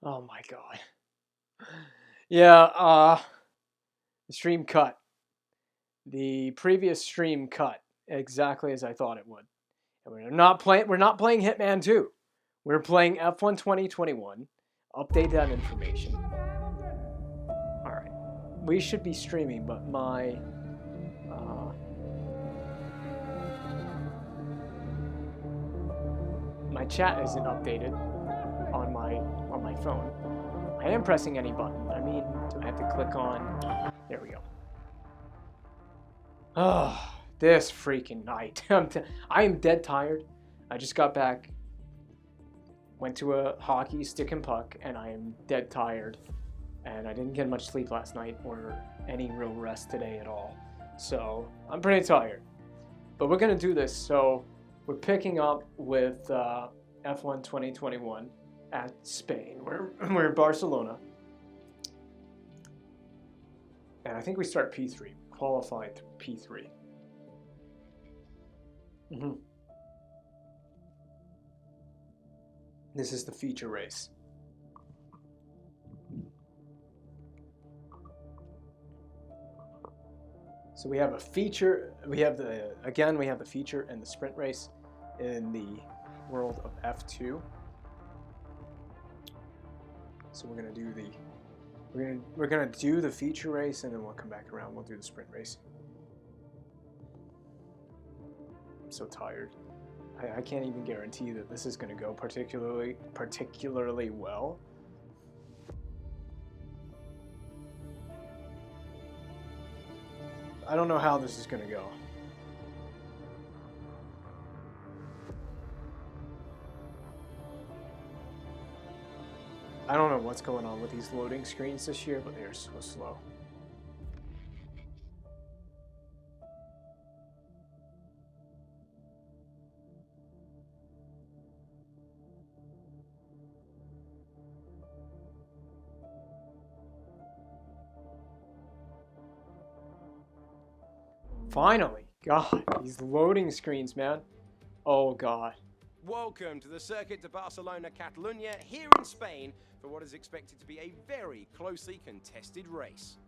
Oh my god. Yeah, the stream cut. The previous stream cut exactly as I thought it would. And we're not playing Hitman 2. We're playing F1 2021. Update that information. Alright. We should be streaming, but my my chat isn't updated on my phone. I am pressing any button. I mean, do I have to click on? There we go. Oh, this freaking night. I am dead tired. I just got back, went to a hockey stick and puck, and I am dead tired. And I didn't get much sleep last night or any real rest today at all. So I'm pretty tired. But we're gonna do this. So we're picking up with F1 2021 at Spain. We're in Barcelona. And I think we start P3. Qualified P3. This is the feature race. So we have a feature, we have the feature and the sprint race in the world of F2. So we're gonna do the feature race, and then we'll come back around. We'll do the sprint race. I'm so tired. I can't even guarantee that this is gonna go particularly well. I don't know how this is gonna go. I don't know what's going on with these loading screens this year, but they're so slow. Finally, God, these loading screens, man. Oh God. Welcome to the Circuit de Barcelona Catalunya here in Spain for what is expected to be a very closely contested race.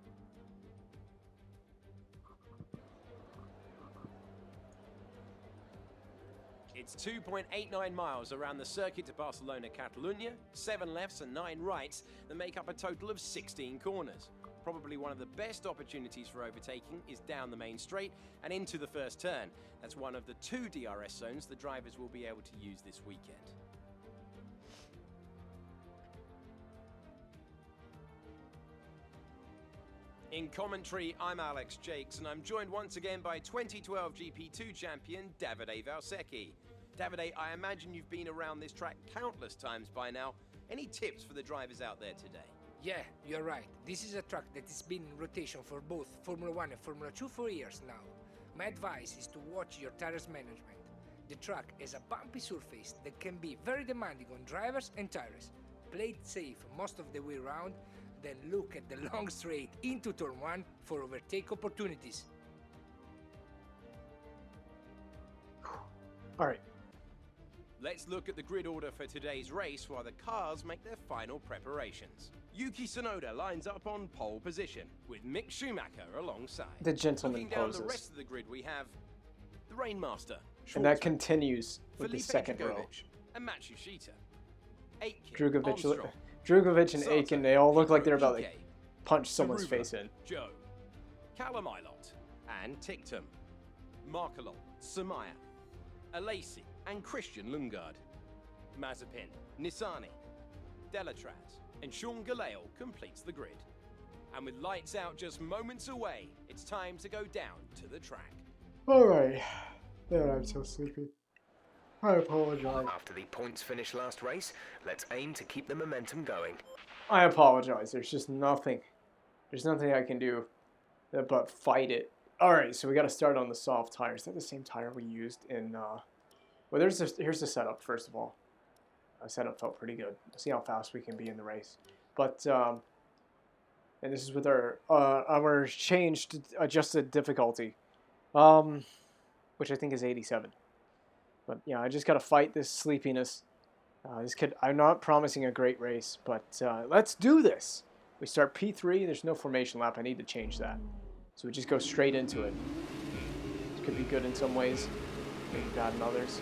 It's 2.89 miles around the Circuit de Barcelona Catalunya, 7 lefts and 9 rights that make up a total of 16 corners. Probably one of the best opportunities for overtaking is down the main straight and into the first turn. That's one of the 2 DRS zones the drivers will be able to use this weekend. In commentary, I'm Alex Jakes, and I'm joined once again by 2012 GP2 champion Davide Valsecchi. Davide, I imagine you've been around this track countless times by now. Any tips for the drivers out there today? Yeah, you're right. This is a track that has been in rotation for both Formula 1 and Formula 2 for years now. My advice is to watch your tires management. The track has a bumpy surface that can be very demanding on drivers and tires. Play it safe most of the way around, then look at the long straight into turn 1 for overtake opportunities. All right. Let's look at the grid order for today's race while the cars make their final preparations. Yuki Tsunoda lines up on pole position, with Mick Schumacher alongside. The gentleman Looking down poses. the rest of the grid, we have the Rainmaster, And that continues with the Felipe second row. Drugovich, and Matsushita. Aitken, Drugovich and Sato, Aitken, they all look like they're about to Piquet, punch someone's Garuba, face in. Joe, Callum-Ilott, and Tictum. Markelot, Samaya, Alesi, and Christian Lundgaard. Mazepin, Nissani, Delatraz, and Sean Galale completes the grid. And with lights out just moments away, it's time to go down to the track. Alright. Man, I'm so sleepy. I apologize. After the points finish last race, let's aim to keep the momentum going. I apologize. There's just nothing. There's nothing I can do but fight it. Alright, so we gotta start on the soft tires. Is that the same tire we used in, well, here's the setup, first of all. The setup felt pretty good. Let's see how fast we can be in the race. But, and this is with our changed, adjusted difficulty, which I think is 87. But, yeah, I just gotta fight this sleepiness I'm not promising a great race, but let's do this. We start P3. There's no formation lap. I need to change that. So we just go straight into it. This could be good in some ways, maybe bad in others.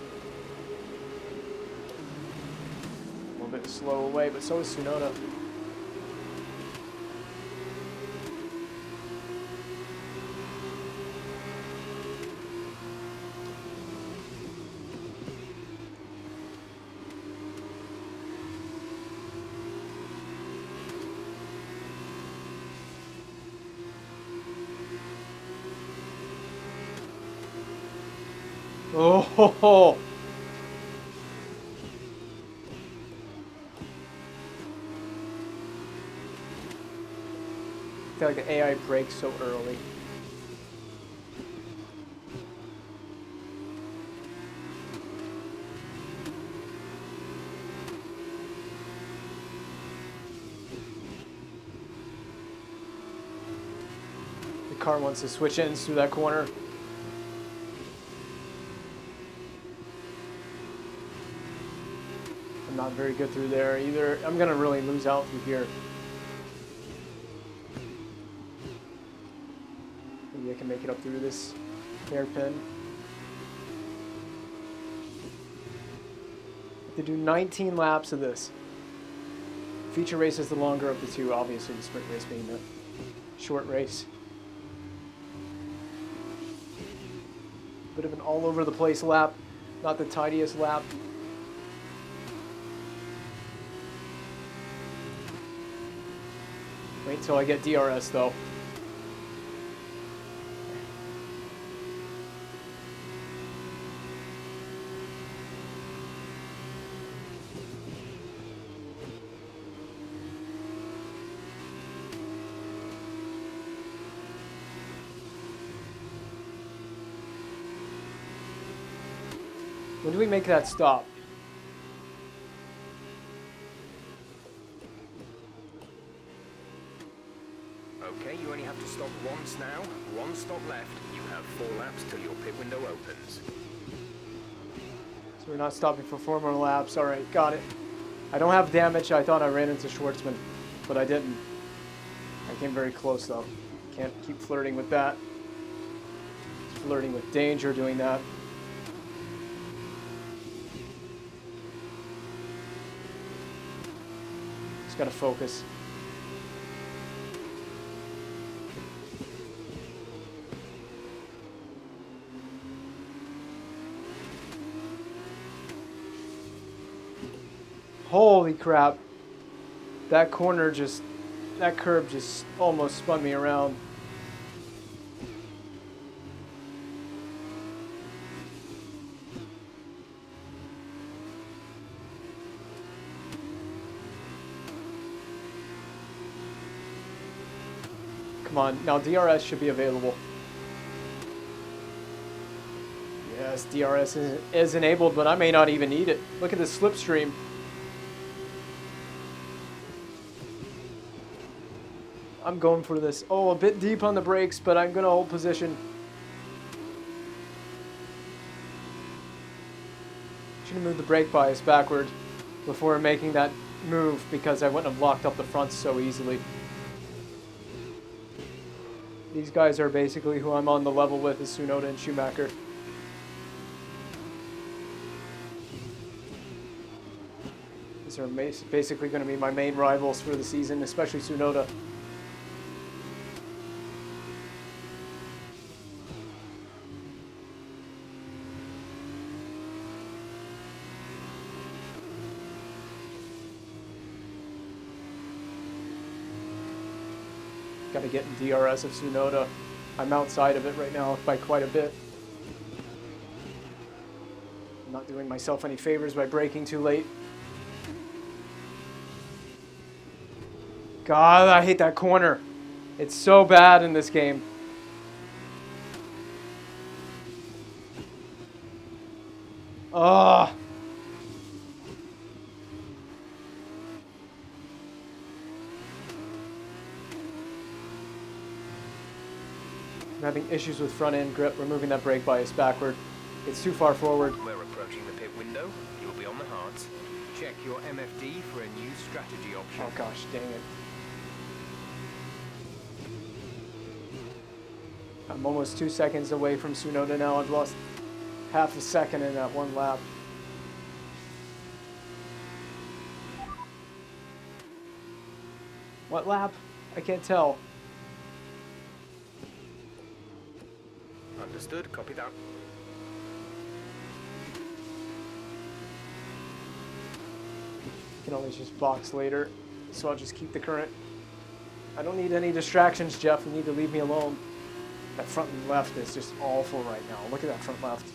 A little bit slow away, but so is Tsunoda. Oh ho ho! I feel like the AI breaks so early. The car wants to switch ends through that corner. I'm not very good through there either. I'm gonna really lose out through here. Maybe I can make it up through this hairpin. Have to do 19 laps of this. Feature race is the longer of the two, obviously the sprint race being the short race. Bit of an all over the place lap, not the tidiest lap. Wait till I get DRS though. When do we make that stop? Okay, you only have to stop once now. One stop left. You have 4 laps till your pit window opens. So we're not stopping for 4 more laps. Alright, got it. I don't have damage. I thought I ran into Schwartzman, but I didn't. I came very close though. Can't keep flirting with that. Flirting with danger doing that. Just gotta focus. Holy crap. That corner just, that curb just almost spun me around. Come on, now DRS should be available. Yes, DRS is enabled, but I may not even need it. Look at the slipstream. I'm going for this. Oh, a bit deep on the brakes, but I'm going to hold position. Should have moved the brake bias backward before making that move because I wouldn't have locked up the fronts so easily. These guys are basically who I'm on the level with, is Tsunoda and Schumacher. These are basically going to be my main rivals for the season, especially Tsunoda. Got to get in DRS of Tsunoda. I'm outside of it right now by quite a bit. I'm not doing myself any favors by braking too late. God, I hate that corner. It's so bad in this game. Ugh. I'm having issues with front end grip. We're moving that brake bias backward. It's too far forward. We're approaching the pit window. You'll be on the hards. Check your MFD for a new strategy option. Oh gosh, dang it. I'm almost 2 seconds away from Tsunoda now. I've lost half a second in that one lap. What lap? I can't tell. Understood, copy that. Can always just box later, so I'll just keep the current. I don't need any distractions, Jeff. You need to leave me alone. That front and left is just awful right now. Look at that front left.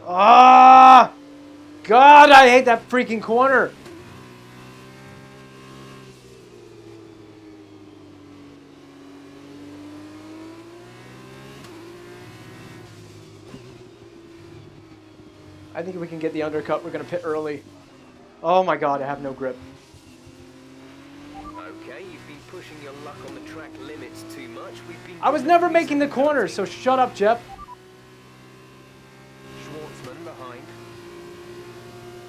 Ah! God, I hate that freaking corner. I think if we can get the undercut, we're going to pit early. Oh my God, I have no grip. Okay, you've been pushing your luck on the track limits too much. I was never making the corner, so shut up, Jeff. Schwartzman behind.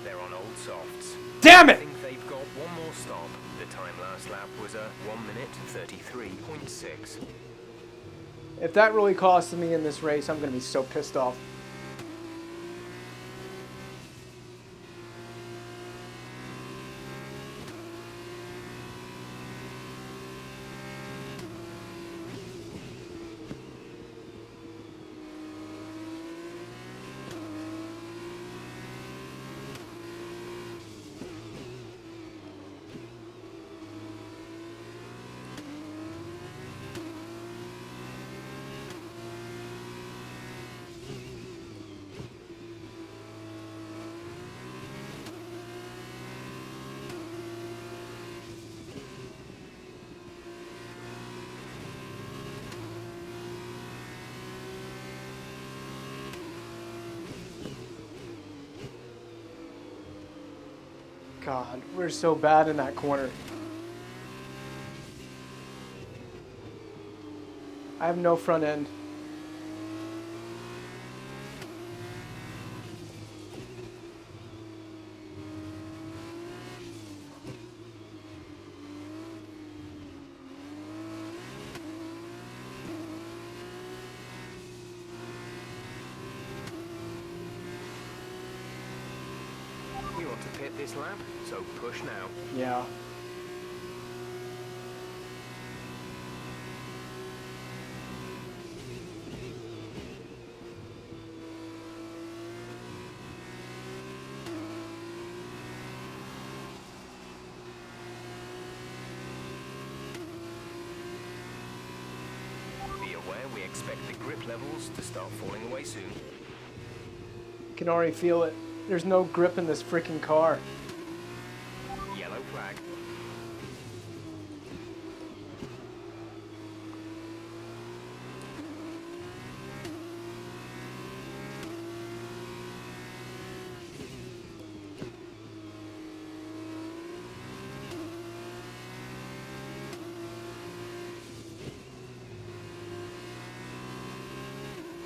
They're on old softs. Damn I it! think they've got one more stop. The time last lap was a 1 minute 33.6. If that really costed me in this race, I'm going to be so pissed off. God, we're so bad in that corner. I have no front end. You want to pit this lap, so push now. Yeah. Be aware we expect the grip levels to start falling away soon. Can already feel it. There's no grip in this freaking car. Yellow flag.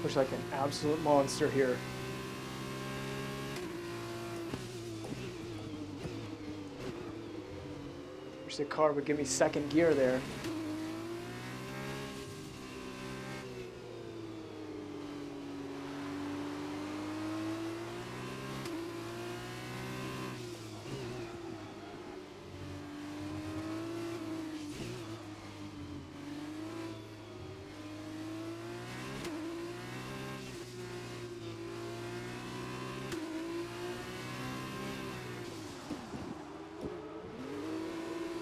Looks like an absolute monster here. Wish the car would give me second gear there.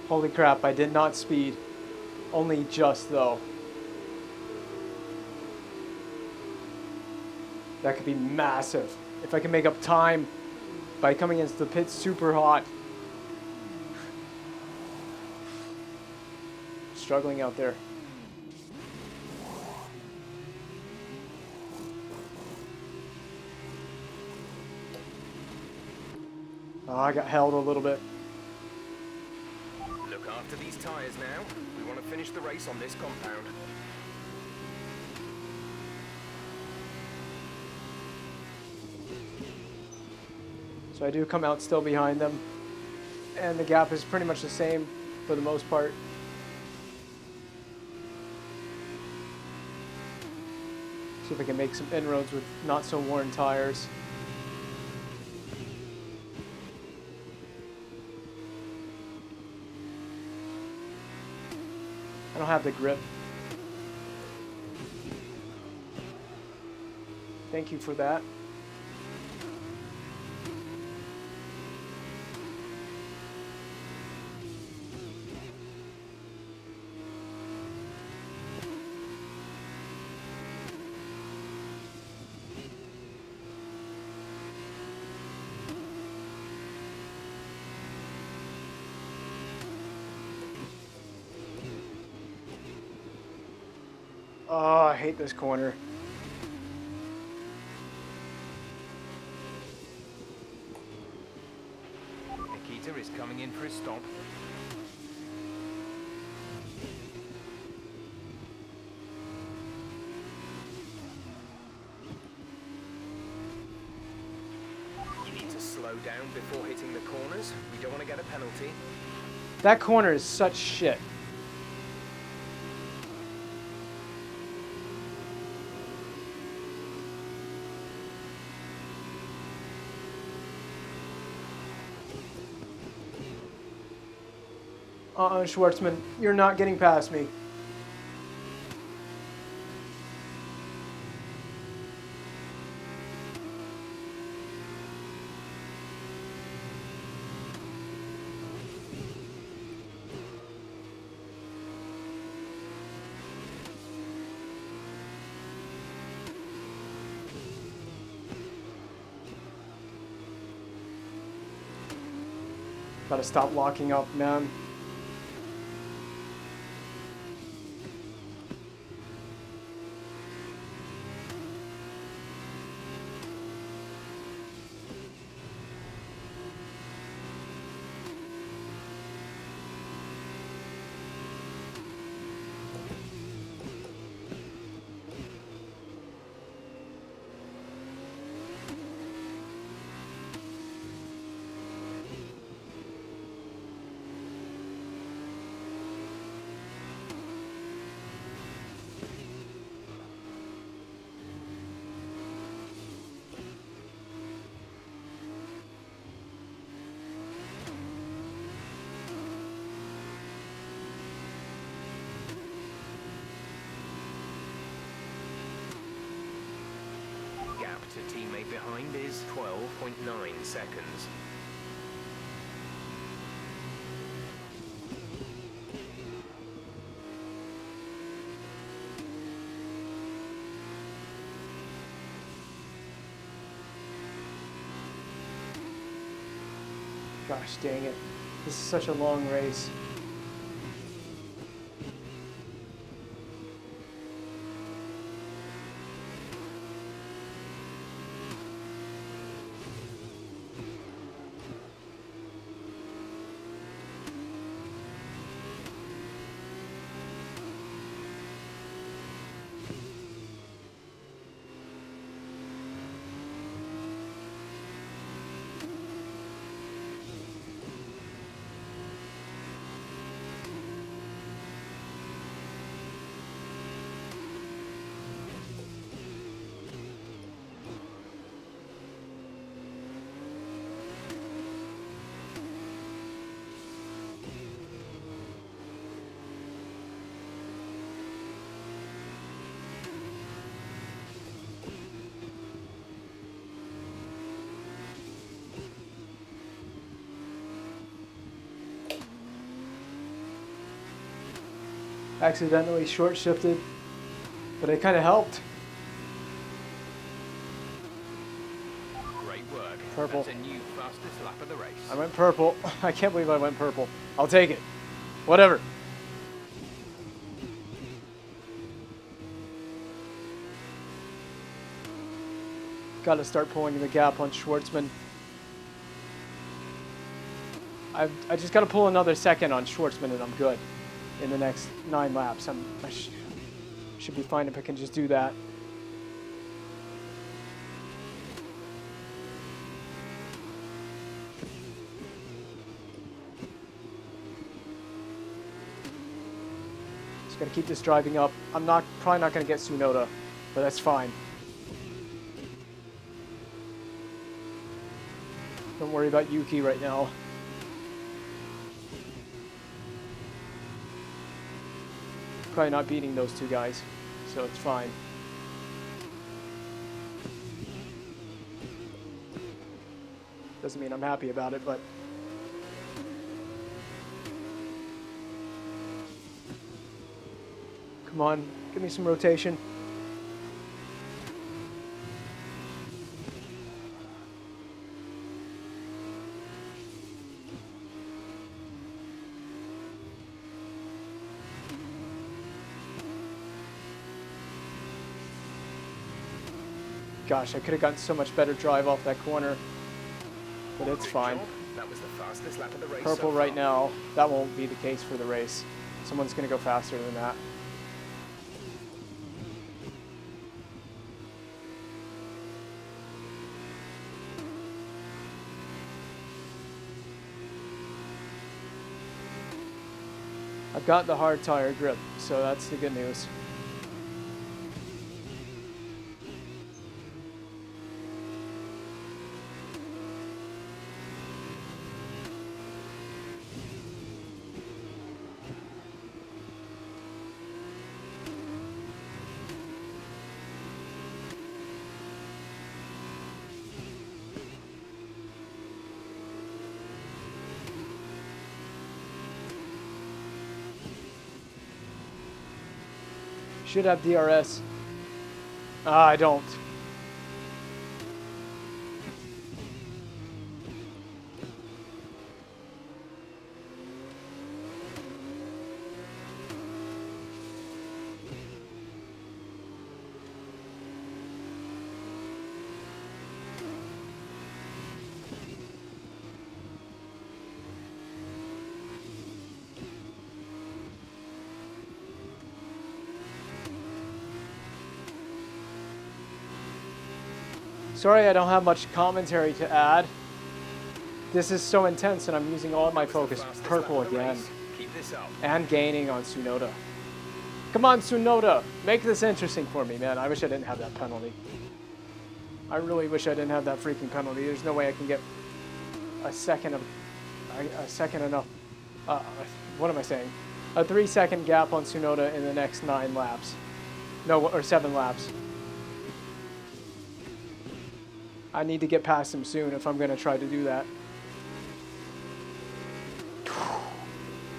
Holy crap, I did not speed. Only just, though. That could be massive. If I can make up time by coming into the pit super hot. Struggling out there. Oh, I got held a little bit. Look after these tires now. We want to finish the race on this compound. So I do come out still behind them. And the gap is pretty much the same for the most part. See if I can make some inroads with not so worn tires. I don't have the grip. Thank you for that. Oh, I hate this corner. Nikita is coming in for a stop. You need to slow down before hitting the corners. We don't want to get a penalty. That corner is such shit. Schwartzman, you're not getting past me. Gotta stop locking up, man. Gap to teammate behind is 12.9 seconds. Gosh dang it. This is such a long race. Accidentally short shifted, but it kind of helped. Great work. Purple. That's a new fastest lap of the race. I went purple. I can't believe I went purple. I'll take it. Whatever. Got to start pulling the gap on Schwartzman. I just got to pull another second on Schwartzman and I'm good in the next 9 laps. I should be fine if I can just do that. Just got to keep this driving up. I'm probably not going to get Tsunoda, but that's fine. Don't worry about Yuki right now. Probably not beating those two guys, so it's fine. Doesn't mean I'm happy about it, but come on, give me some rotation. Gosh, I could have gotten so much better drive off that corner, but it's fine. That was the fastest lap of the race. Purple right now, that won't be the case for the race. Someone's going to go faster than that. I've got the hard tire grip, so that's the good news. Should have DRS. I don't. Sorry I don't have much commentary to add. This is so intense and I'm using all my focus. Purple again. And gaining on Tsunoda. Come on, Tsunoda! Make this interesting for me, man. I wish I didn't have that penalty. I really wish I didn't have that freaking penalty. There's no way I can get a second enough. What am I saying? A 3-second gap on Tsunoda in the next 9 laps. No, or 7 laps. I need to get past him soon if I'm going to try to do that.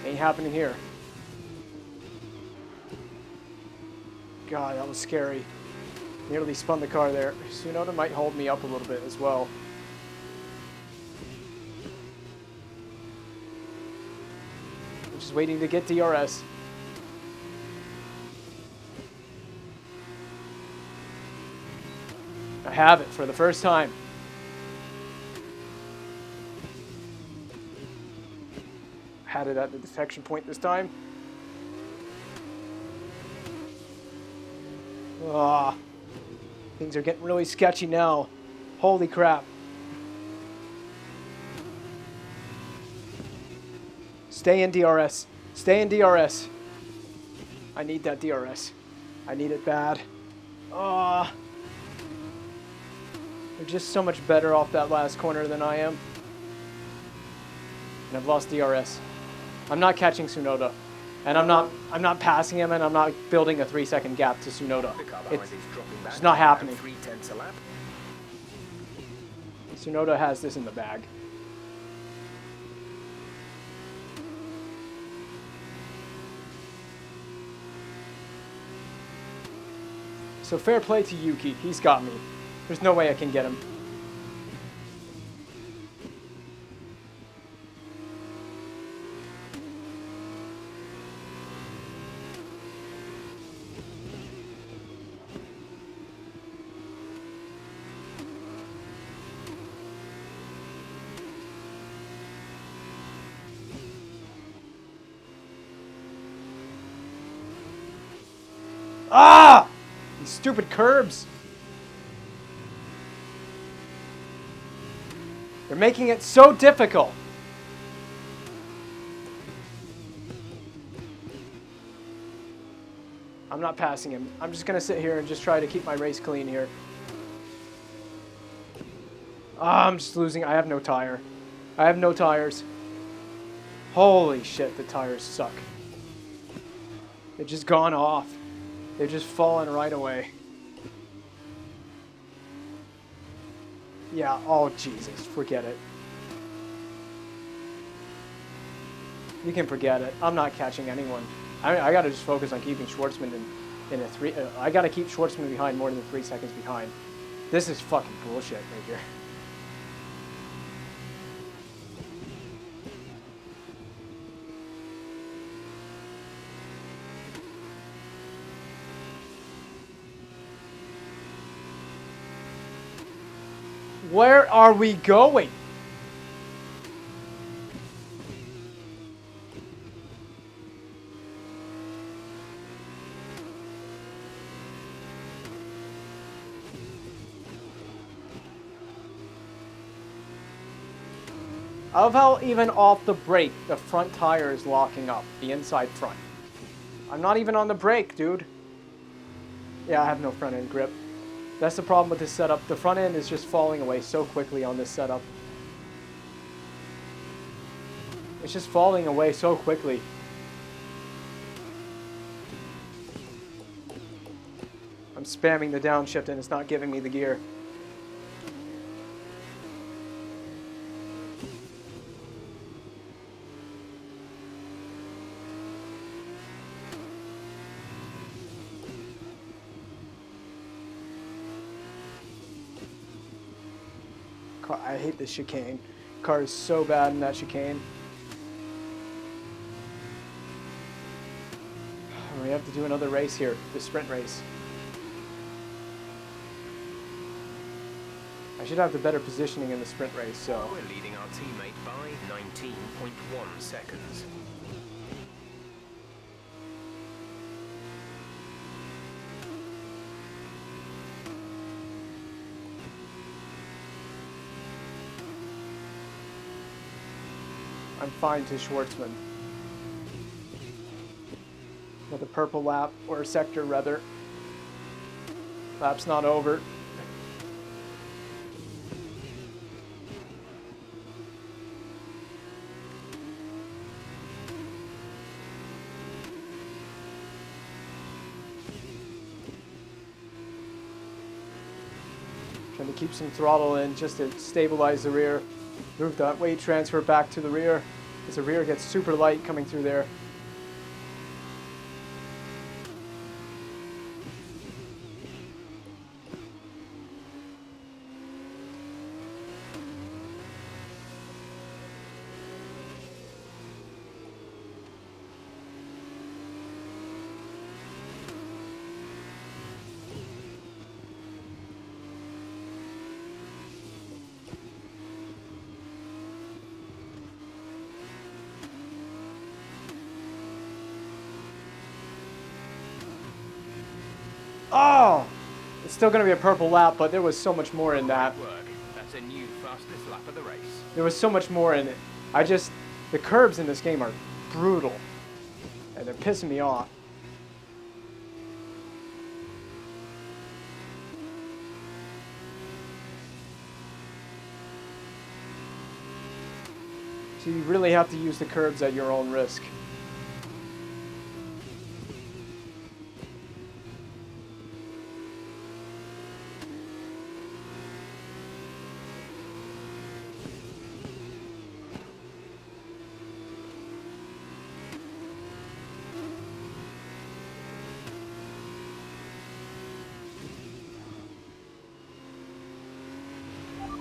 Ain't happening here. God, that was scary. Nearly spun the car there. Tsunoda might hold me up a little bit as well. I'm just waiting to get DRS. I have it for the first time. Had it at the detection point this time. Ah, things are getting really sketchy now. Holy crap. Stay in DRS. Stay in DRS. I need that DRS. I need it bad. Ah. They're just so much better off that last corner than I am. And I've lost DRS. I'm not catching Tsunoda. And I'm not passing him, and I'm not building a 3-second gap to Tsunoda. It's not happening. Tsunoda has this in the bag. So fair play to Yuki. He's got me. There's no way I can get him. Ah! These stupid curbs. They're making it so difficult. I'm not passing him. I'm just going to sit here and just try to keep my race clean here. Ah, I'm just losing. I have no tire. I have no tires. Holy shit, the tires suck. They've just gone off. They've just fallen right away. Yeah, oh Jesus, forget it. You can forget it. I'm not catching anyone. I gotta just focus on keeping Schwartzman in a 3. I gotta keep Schwartzman behind more than 3 seconds behind. This is fucking bullshit right here. Where are we going? I love how even off the brake, the front tire is locking up, the inside front. I'm not even on the brake, dude. Yeah, I have no front end grip. That's the problem with this setup. The front end is just falling away so quickly on this setup. It's just falling away so quickly. I'm spamming the downshift and it's not giving me the gear. I hate this chicane. Car is so bad in that chicane. We have to do another race here, the sprint race. I should have the better positioning in the sprint race, so. We're leading our teammate by 19.1 seconds. I'm fine to Schwartzman. With a purple lap, or a sector rather. Lap's not over. Trying to keep some throttle in just to stabilize the rear. Move that weight transfer back to the rear as the rear gets super light coming through there. Oh! It's still going to be a purple lap, but there was so much more in that. Good work. That's a new fastest lap of the race. There was so much more in it. The curbs in this game are brutal. And they're pissing me off. So you really have to use the curbs at your own risk.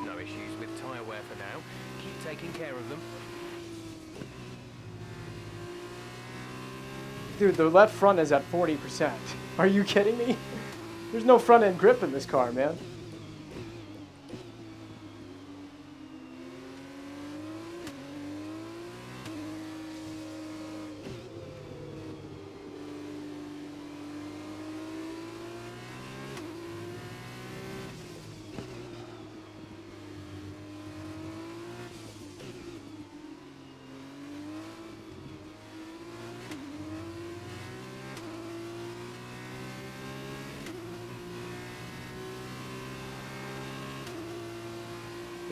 No issues with tyre wear for now. Keep taking care of them. Dude, the left front is at 40%. Are you kidding me? There's no front end grip in this car, man.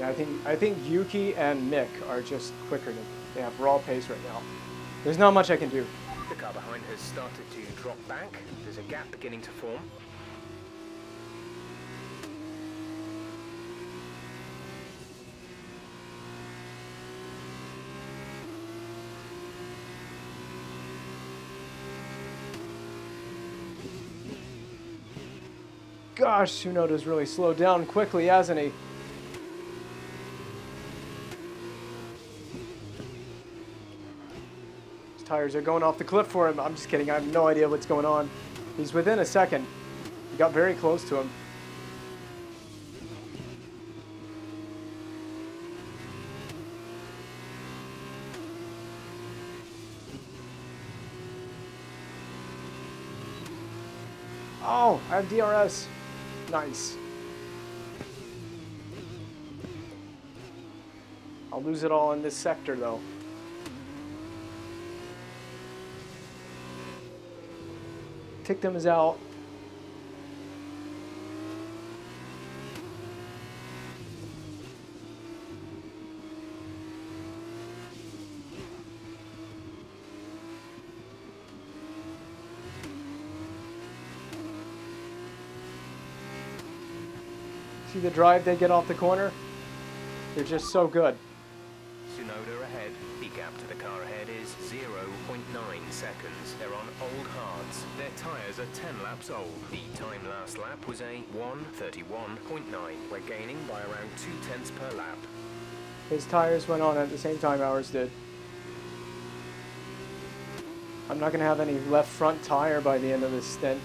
Yeah, I think Yuki and Mick are just quicker than they have raw pace right now. There's not much I can do. The car behind has started to drop back. There's a gap beginning to form. Gosh, Tsunoda's really slowed down quickly, hasn't he? His tires are going off the cliff for him. I'm just kidding. I have no idea what's going on. He's within a second. He got very close to him. Oh, I have DRS. Nice. I'll lose it all in this sector, though. Tictum is out. See the drive they get off the corner? They're just so good. Tsunoda ahead. The gap to the car ahead is 0.9 seconds. They're on old hards. Their tyres are 10 laps old. The time last lap was a 1:31.9. We're gaining by around 0.2 per lap. His tires went on at the same time ours did. I'm not going to have any left front tire by the end of this stint.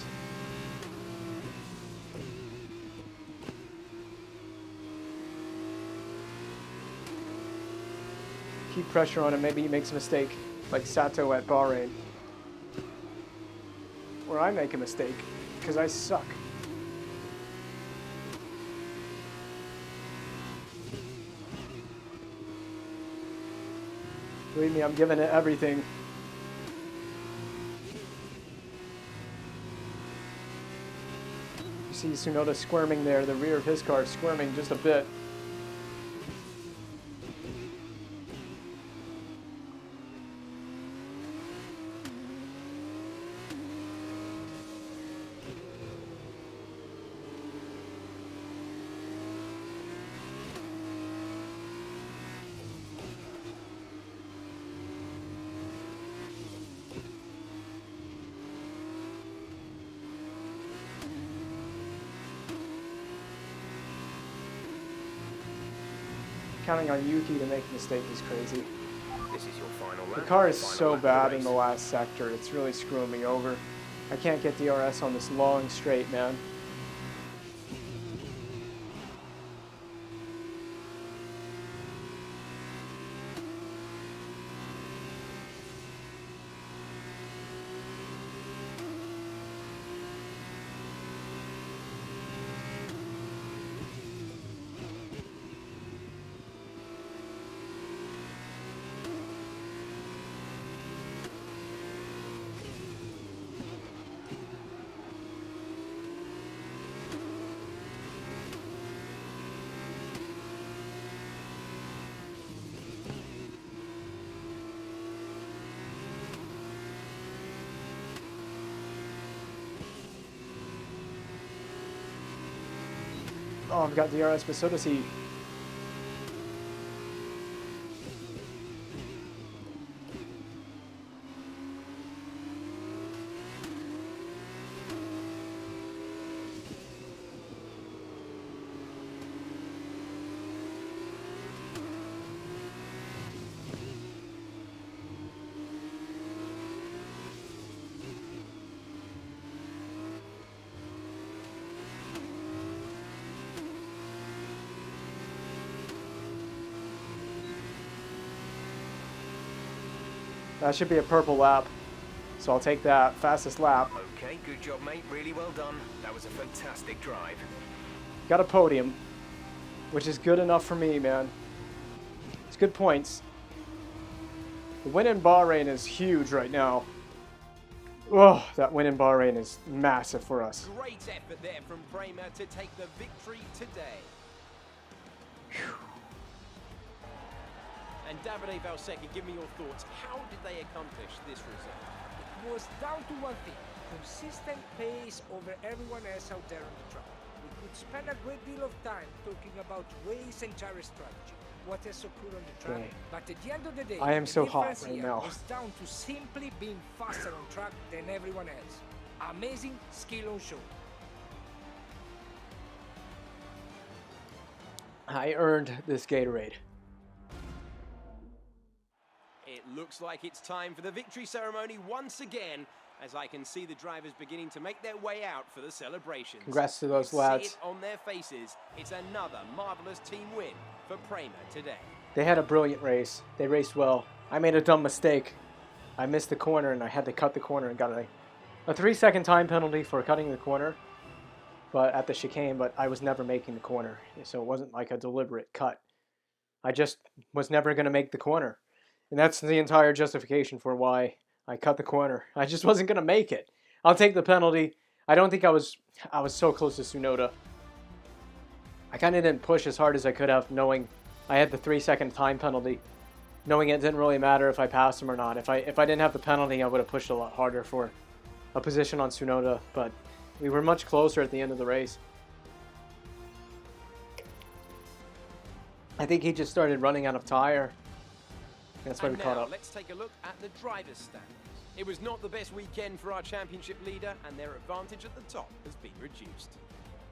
Keep pressure on him, maybe he makes a mistake, like Sato at Bahrain. Or I make a mistake, because I suck. Believe me, I'm giving it everything. You see Tsunoda squirming there, the rear of his car squirming just a bit. Counting on Yuki to make a mistake is crazy. This is your final lap. The car is Final so lap of bad the in the race. last sector, it's really screwing me over. I can't get DRS on this long straight, man. Oh, I've got DRS, but so does he. That should be a purple lap, so I'll take that. Fastest lap. Okay, good job, mate. Really well done. That was a fantastic drive. Got a podium, which is good enough for me, man. It's good points. The win in Bahrain is huge right now. Oh, that win in Bahrain is massive for us. Great effort there from Prema to take the victory today. And Davide Valsecchi, give me your thoughts. How did they accomplish this result? It was down to one thing: consistent pace over everyone else out there on the track. We could spend a great deal of time talking about race and tire strategy, what has occurred on the track, Okay. but at the end of the day, I am the so hot difference right here now. was down to simply being faster on track than everyone else. Amazing skill on show. I earned this Gatorade. It looks like it's time for the victory ceremony once again, as I can see the drivers beginning to make their way out for the celebrations. Congrats to those See lads. it on their faces. It's another marvelous team win for Prema today. They had a brilliant race. They raced well. I made a dumb mistake. I missed the corner and I had to cut the corner and got a 3-second time penalty for cutting the corner, but at the chicane, but I was never making the corner. So it wasn't like a deliberate cut. I just was never going to make the corner. And that's the entire justification for why I cut the corner. I just wasn't going to make it. I'll take the penalty. I don't think I was so close to Tsunoda. I kind of didn't push as hard as I could have, knowing I had the 3-second time penalty, knowing it didn't really matter if I passed him or not. If I didn't have the penalty, I would have pushed a lot harder for a position on Tsunoda, but we were much closer at the end of the race. I think he just started running out of tire. That's why we And caught now, up. let's take a look at the driver's standings. It was not the best weekend for our championship leader, and their advantage at the top has been reduced.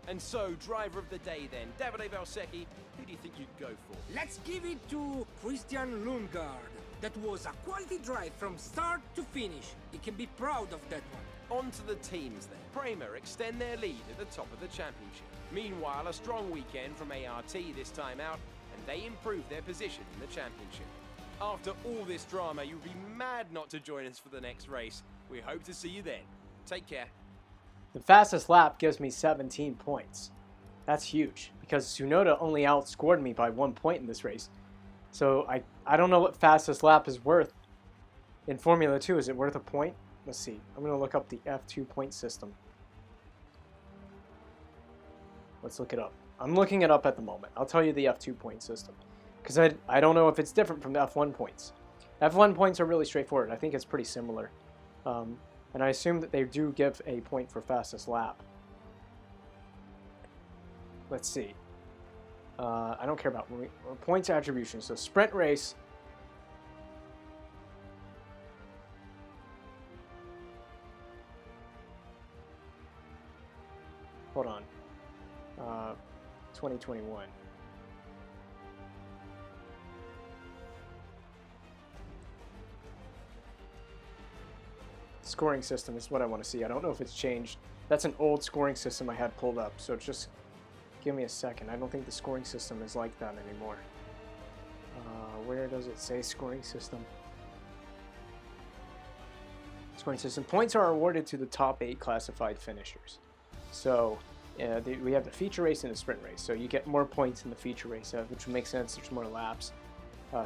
And so, driver of the day then, Davide Valsecchi, who do you think you'd go for? Let's give it to Christian Lundgaard. That was a quality drive from start to finish. He can be proud of that one. On to the teams then. Prema extend their lead at the top of the championship. Meanwhile, a strong weekend from ART this time out, and they improve their position in the championship. After all this drama, you'd be mad not to join us for the next race. We hope to see you then. Take care. The fastest lap gives me 17 points. That's huge, because Tsunoda only outscored me by 1 point in this race. So I don't know what fastest lap is worth in Formula 2. Is it worth a point? Let's see. I'm going to look up the F2 point system. Let's look it up. I'm looking it up at the moment. I'll tell you the F2 point system, because I don't know if it's different from the F1 points. F1 points are really straightforward. I think it's pretty similar. And I assume that they do give a point for fastest lap. Let's see. I don't care about points attribution. So sprint race. Hold on. 2021. Scoring system is what I want to see. I don't know if it's changed. That's an old scoring system I had pulled up, so just give me a second. I don't think the scoring system is like that anymore. Where does it say scoring system? Scoring system. Points are awarded to the top 8 classified finishers. So we have the feature race and the sprint race. So you get more points in the feature race, which makes sense. There's more laps.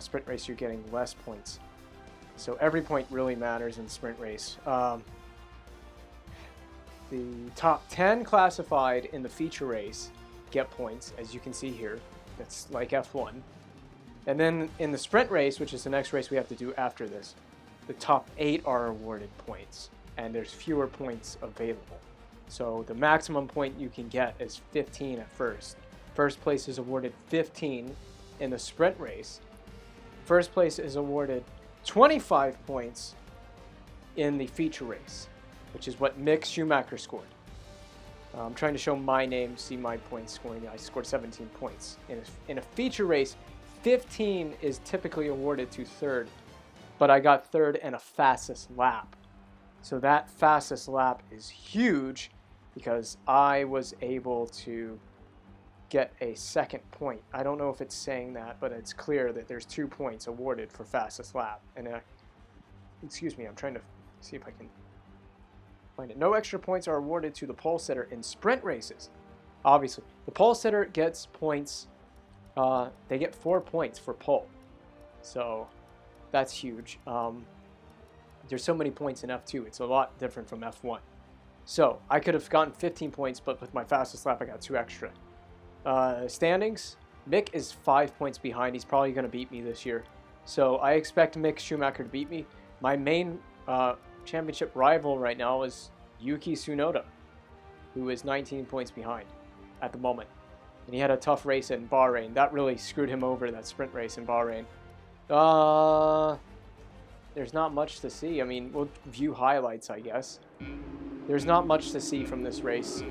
Sprint race, you're getting less points. So every point really matters in the sprint race. The top 10 classified in the feature race get points, as you can see here. That's like F1. And then in the sprint race, which is the next race we have to do after this, the top 8 are awarded points, and there's fewer points available. So the maximum point you can get is 15 at first. First place is awarded 15 in the sprint race. First place is awarded 25 points in the feature race, which is what Mick Schumacher scored. I'm trying to show my name, see my point scoring. I scored 17 points. In a feature race, 15 is typically awarded to third, but I got third in a fastest lap. So that fastest lap is huge because I was able to get a second point. I don't know if it's saying that, but it's clear that there's 2 points awarded for fastest lap. And excuse me, I'm trying to see if I can find it. No extra points are awarded to the pole sitter in sprint races. Obviously, the pole sitter gets points. They get 4 points for pole. So that's huge. There's so many points in F2. It's a lot different from F1. So I could have gotten 15 points, but with my fastest lap, I got 2 extra. Standings, Mick is 5 points behind. He's probably going to beat me this year. So I expect Mick Schumacher to beat me. My main championship rival right now is Yuki Tsunoda, who is 19 points behind at the moment. And he had a tough race in Bahrain. That really screwed him over, that sprint race in Bahrain. There's not much to see. I mean, we'll view highlights, I guess. There's not much to see from this race.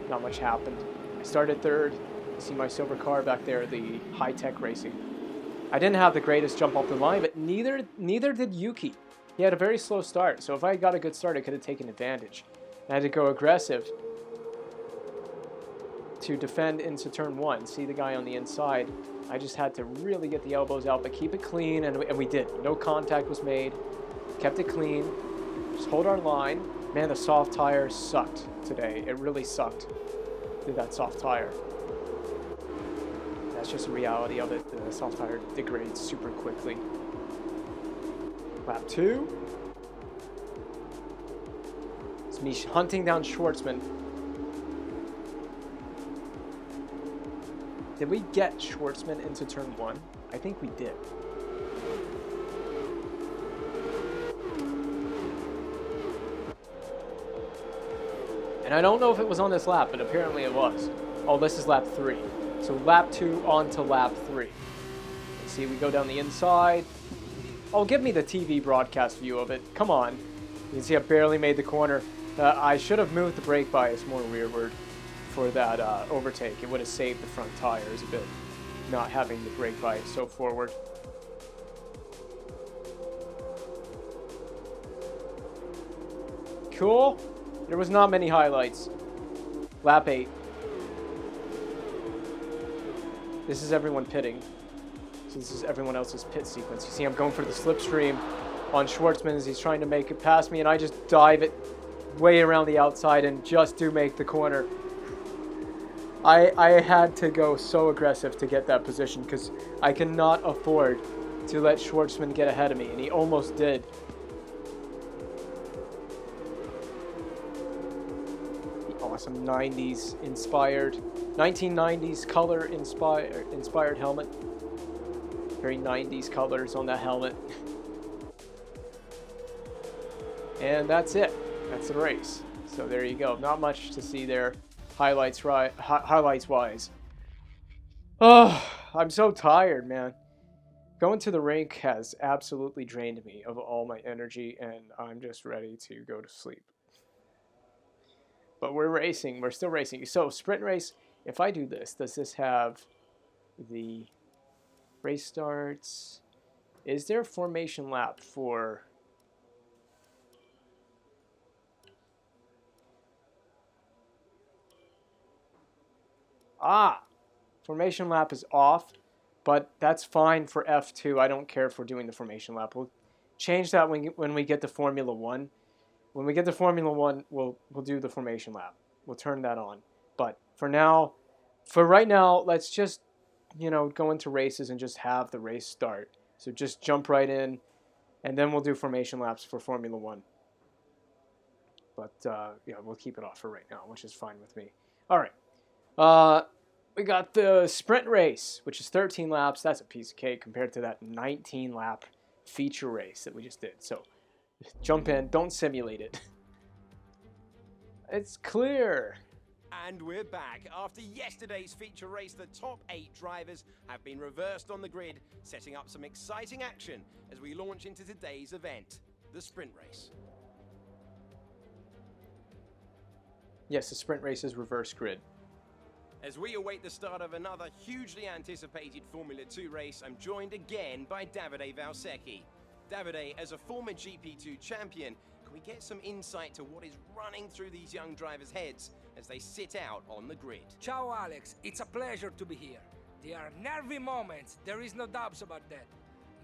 Not much happened. I started third. You see my silver car back there, the high-tech racing. I didn't have the greatest jump off the line, but neither did Yuki. He had a very slow start, so if I got a good start, I could have taken advantage. I had to go aggressive to defend into turn 1. See the guy on the inside. I just had to really get the elbows out, but keep it clean, and we did. No contact was made. Kept it clean. Just hold our line. Man, the soft tire sucked today. It really sucked with that soft tire. That's just the reality of it. The soft tire degrades super quickly. Lap 2. It's me hunting down Schwartzman. Did we get Schwartzman into turn 1? I think we did. And I don't know if it was on this lap, but apparently it was. Oh, this is lap 3. So lap 2 on to lap 3. Let's see, we go down the inside. Oh, give me the TV broadcast view of it. Come on. You can see I barely made the corner. I should have moved the brake bias more rearward for that overtake. It would have saved the front tires a bit, not having the brake bias so forward. Cool. There was not many highlights. Lap 8. This is everyone pitting. So this is everyone else's pit sequence. You see I'm going for the slipstream on Schwartzman as he's trying to make it past me, and I just dive it way around the outside and just do make the corner. I had to go so aggressive to get that position because I cannot afford to let Schwartzman get ahead of me, and he almost did. The awesome 90s inspired, 1990s color inspired helmet. Very 90s colors on that helmet. And that's it. That's the race. So there you go. Not much to see there. Highlights wise. Oh, I'm so tired, man. Going to the rink has absolutely drained me of all my energy, and I'm just ready to go to sleep. But we're racing. We're still racing. So sprint race, if I do this, does this have the race starts? Is there a formation lap for... Formation lap is off, but that's fine for F2. I don't care if we're doing the formation lap. We'll change that when we get to Formula 1. When we get to Formula 1, we'll do the formation lap. We'll turn that on. But for right now, let's just, go into races and just have the race start. So just jump right in, and then we'll do formation laps for Formula 1. But, yeah, we'll keep it off for right now, which is fine with me. All right. We got the sprint race, which is 13 laps. That's a piece of cake compared to that 19-lap feature race that we just did. So jump in. Don't simulate it. It's clear. And we're back. After yesterday's feature race, the top 8 drivers have been reversed on the grid, setting up some exciting action as we launch into today's event, the sprint race. Yes, the sprint race is reverse grid. As we await the start of another hugely anticipated Formula 2 race, I'm joined again by Davide Valsecchi. Davide, as a former GP2 champion, can we get some insight to what is running through these young drivers' heads as they sit out on the grid? Ciao Alex, it's a pleasure to be here. There are nervy moments, there is no doubts about that.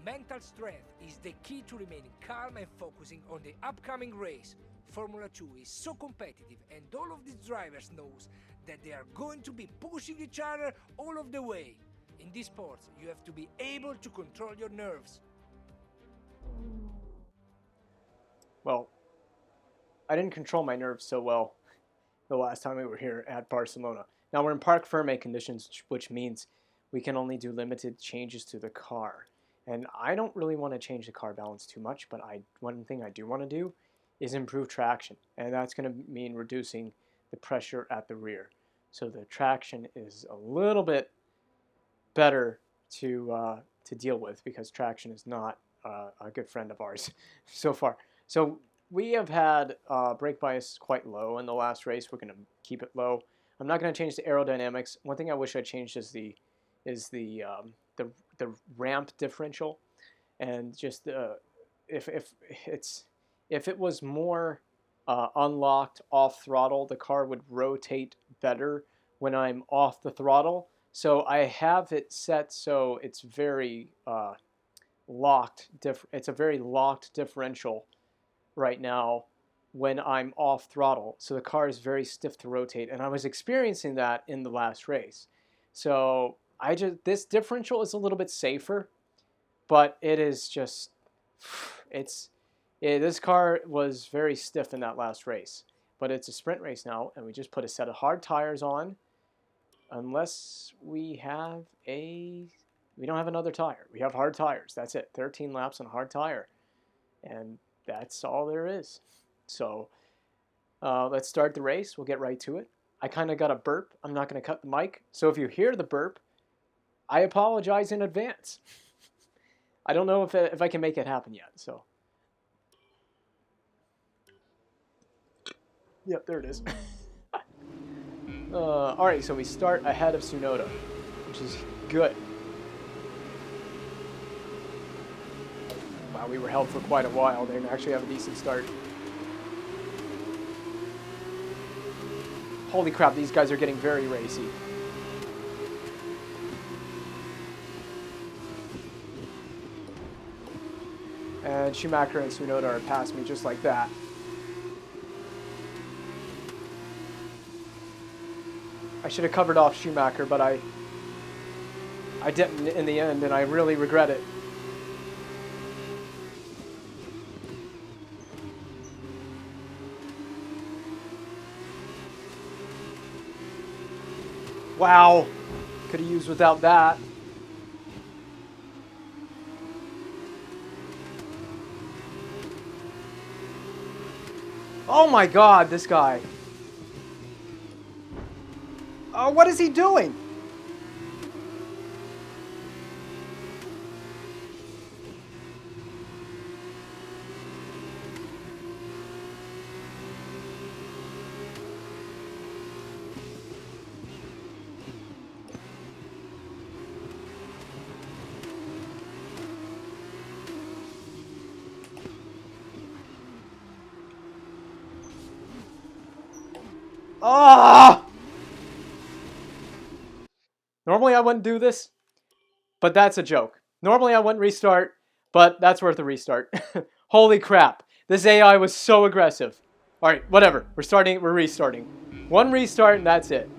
Mental strength is the key to remaining calm and focusing on the upcoming race. Formula 2 is so competitive, and all of these drivers knows that they are going to be pushing each other all of the way. In this sport, you have to be able to control your nerves. Well, I didn't control my nerves so well the last time we were here at Barcelona. Now we're in parc fermé conditions, which means we can only do limited changes to the car. And I don't really want to change the car balance too much, but one thing I do want to do is improve traction, and that's going to mean reducing the pressure at the rear. So the traction is a little bit better to deal with, because traction is not a good friend of ours so far. So we have had brake bias quite low in the last race. We're going to keep it low. I'm not going to change the aerodynamics. One thing I wish I changed is the ramp differential, and just if it was more unlocked off throttle, the car would rotate better when I'm off the throttle. So I have it set so it's very locked. It's a very locked differential right now when I'm off throttle. So the car is very stiff to rotate, and I was experiencing that in the last race. So this differential is a little bit safer, but it is just this car was very stiff in that last race. But it's a sprint race now, and we just put a set of hard tires on. Unless we don't have another tire. We have hard tires. That's it. 13 laps on a hard tire. And that's all there is. So let's start the race. We'll get right to it. I kind of got a burp. I'm not going to cut the mic. So if you hear the burp, I apologize in advance. I don't know if I can make it happen yet. So, yep, there it is. All right, so we start ahead of Tsunoda, which is good. Wow, we were held for quite a while. They didn't actually have a decent start. Holy crap, these guys are getting very racy. And Schumacher and Tsunoda are past me just like that. I should have covered off Schumacher, but I didn't in the end, and I really regret it. Wow, could have used without that. Oh my God, this guy. Oh, what is he doing? Ah! Normally I wouldn't do this, but that's a joke. Normally I wouldn't restart, but that's worth a restart. Holy crap. This AI was so aggressive. All right, whatever. We're restarting. One restart and that's it.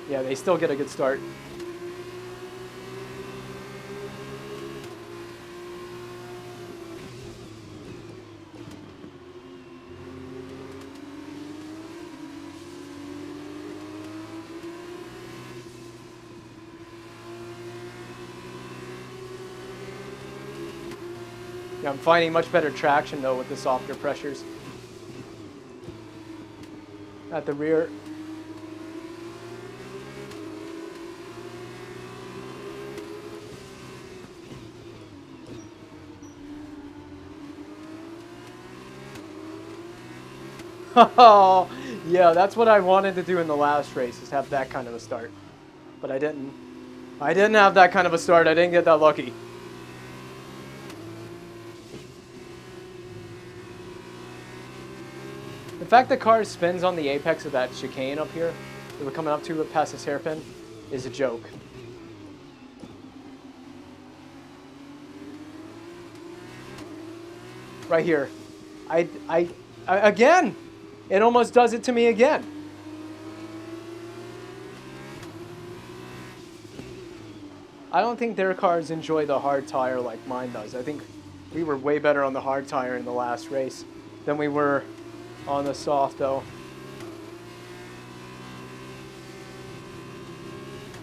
Yeah, they still get a good start. Yeah, I'm finding much better traction though with the softer pressures at the rear. Oh, yeah, that's what I wanted to do in the last race, is have that kind of a start. But I didn't. I didn't have that kind of a start. I didn't get that lucky. The fact the car spins on the apex of that chicane up here that we're coming up to past this hairpin is a joke. Right here. I again! It almost does it to me again. I don't think their cars enjoy the hard tire like mine does. I think we were way better on the hard tire in the last race than we were on the soft, though.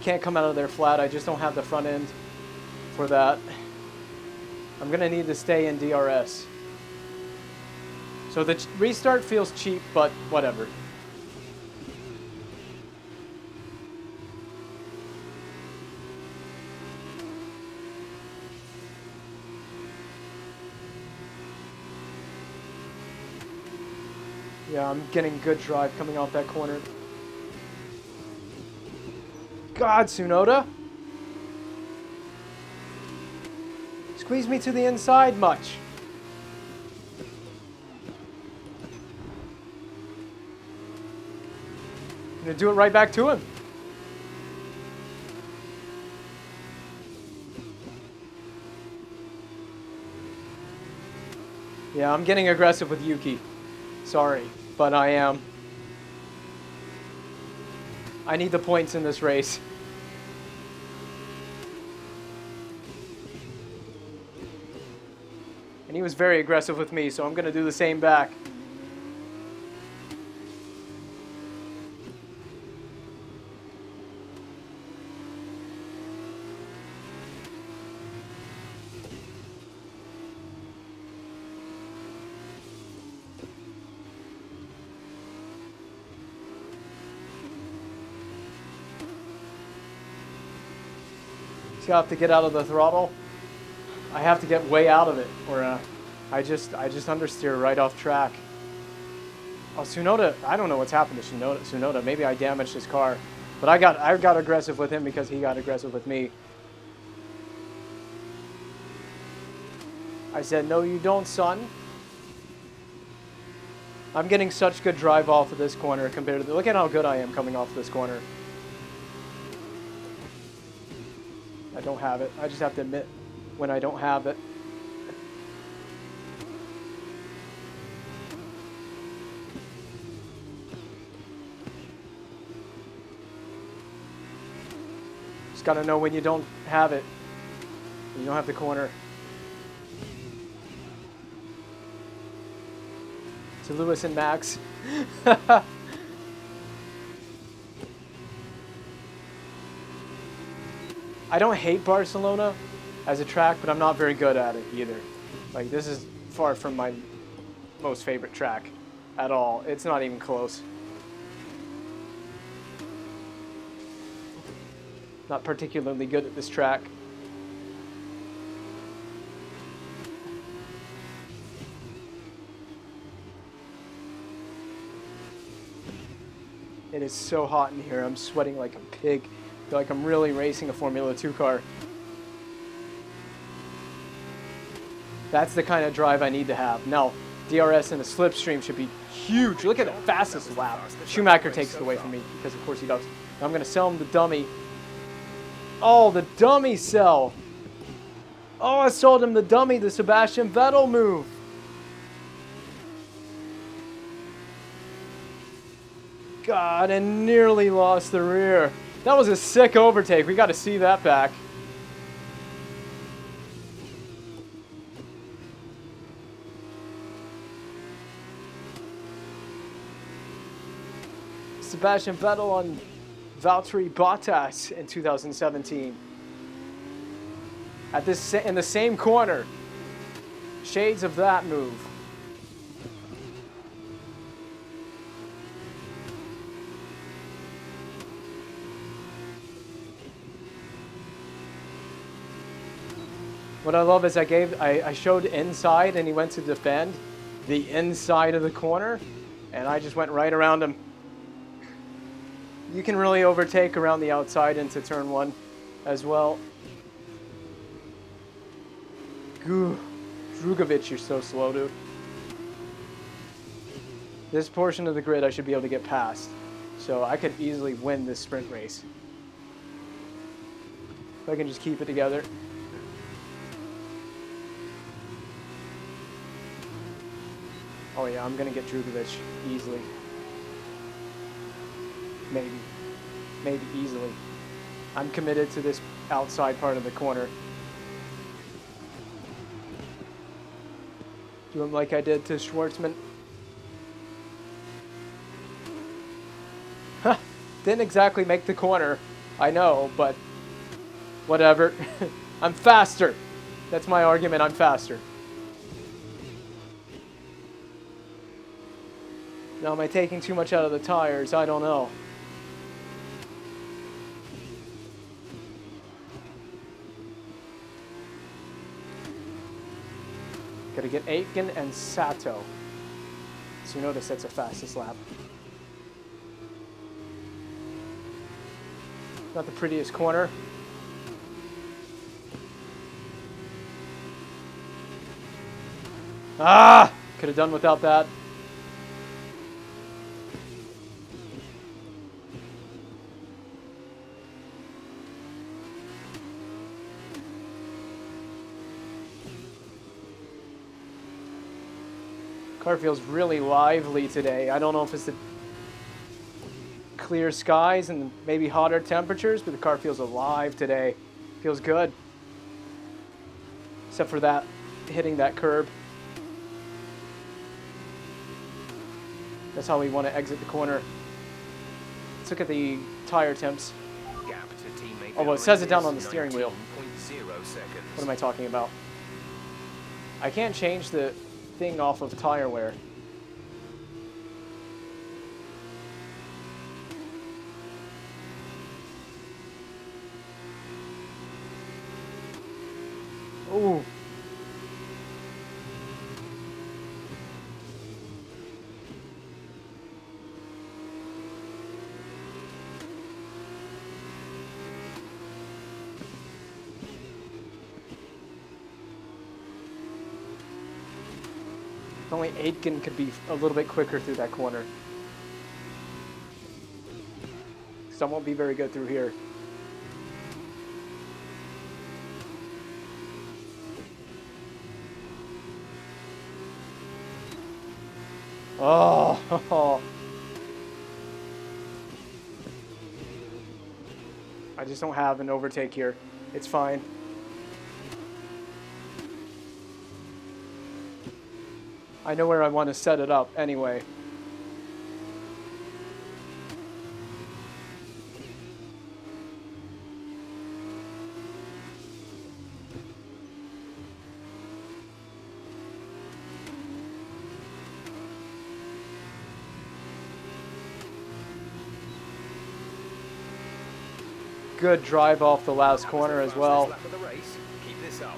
can't come out of there flat. I just don't have the front end for that. I'm gonna need to stay in DRS. So the restart feels cheap, but whatever. Yeah, I'm getting good drive coming off that corner. God, Tsunoda! Squeeze me to the inside much. I'm gonna do it right back to him. Yeah, I'm getting aggressive with Yuki. Sorry, but I am. I need the points in this race. And he was very aggressive with me, so I'm going to do the same back. So I have to get out of the throttle. I have to get way out of it, or I just understeer right off track. Oh, Tsunoda! I don't know what's happened to Tsunoda. Maybe I damaged his car, but I got aggressive with him because he got aggressive with me. I said, "No, you don't, son." I'm getting such good drive off of this corner compared to look at how good I am coming off this corner. I don't have it. I just have to admit when I don't have it. Just gotta know when you don't have it. You don't have the corner. To Lewis and Max. I don't hate Barcelona as a track, but I'm not very good at it either. Like, this is far from my most favorite track at all. It's not even close. Not particularly good at this track. It is so hot in here. I'm sweating like a pig. I feel like I'm really racing a Formula 2 car. That's the kind of drive I need to have. Now, DRS and the slipstream should be huge. Look at the fastest lap. Schumacher takes it away from me because, of course, he does. I'm going to sell him the dummy. Oh, the dummy sell. Oh, I sold him the dummy, the Sebastian Vettel move. God, and nearly lost the rear. That was a sick overtake. We got to see that back. Sebastian Vettel on Valtteri Bottas in 2017. In the same corner. Shades of that move. What I love is I showed inside and he went to defend the inside of the corner and I just went right around him. You can really overtake around the outside into turn 1 as well. Goo, Drugovic, you're so slow, dude. This portion of the grid I should be able to get past. So I could easily win this sprint race. If I can just keep it together. Oh yeah, I'm gonna get Drugovic easily. Maybe easily. I'm committed to this outside part of the corner. Do him like I did to Schwartzman. Huh, didn't exactly make the corner. I know, but whatever. I'm faster. That's my argument. I'm faster. Now, am I taking too much out of the tires? I don't know. Gotta get Aitken and Sato. So you notice that's the fastest lap. Not the prettiest corner. Ah! Could have done without that. Car feels really lively today. I don't know if it's the clear skies and maybe hotter temperatures, but the car feels alive today. Feels good. Except for that, hitting that curb. That's how we want to exit the corner. Let's look at the tire temps. Gap to teammate Oh, well, it says it down on the steering wheel. 19.0 seconds. What am I talking about? I can't change the thing off of tire wear. Ooh. If only Aitken could be a little bit quicker through that corner. So I won't be very good through here. Oh, I just don't have an overtake here. It's fine. I know where I want to set it up anyway. Good drive off the last corner as well. Lap of the race. Keep this up.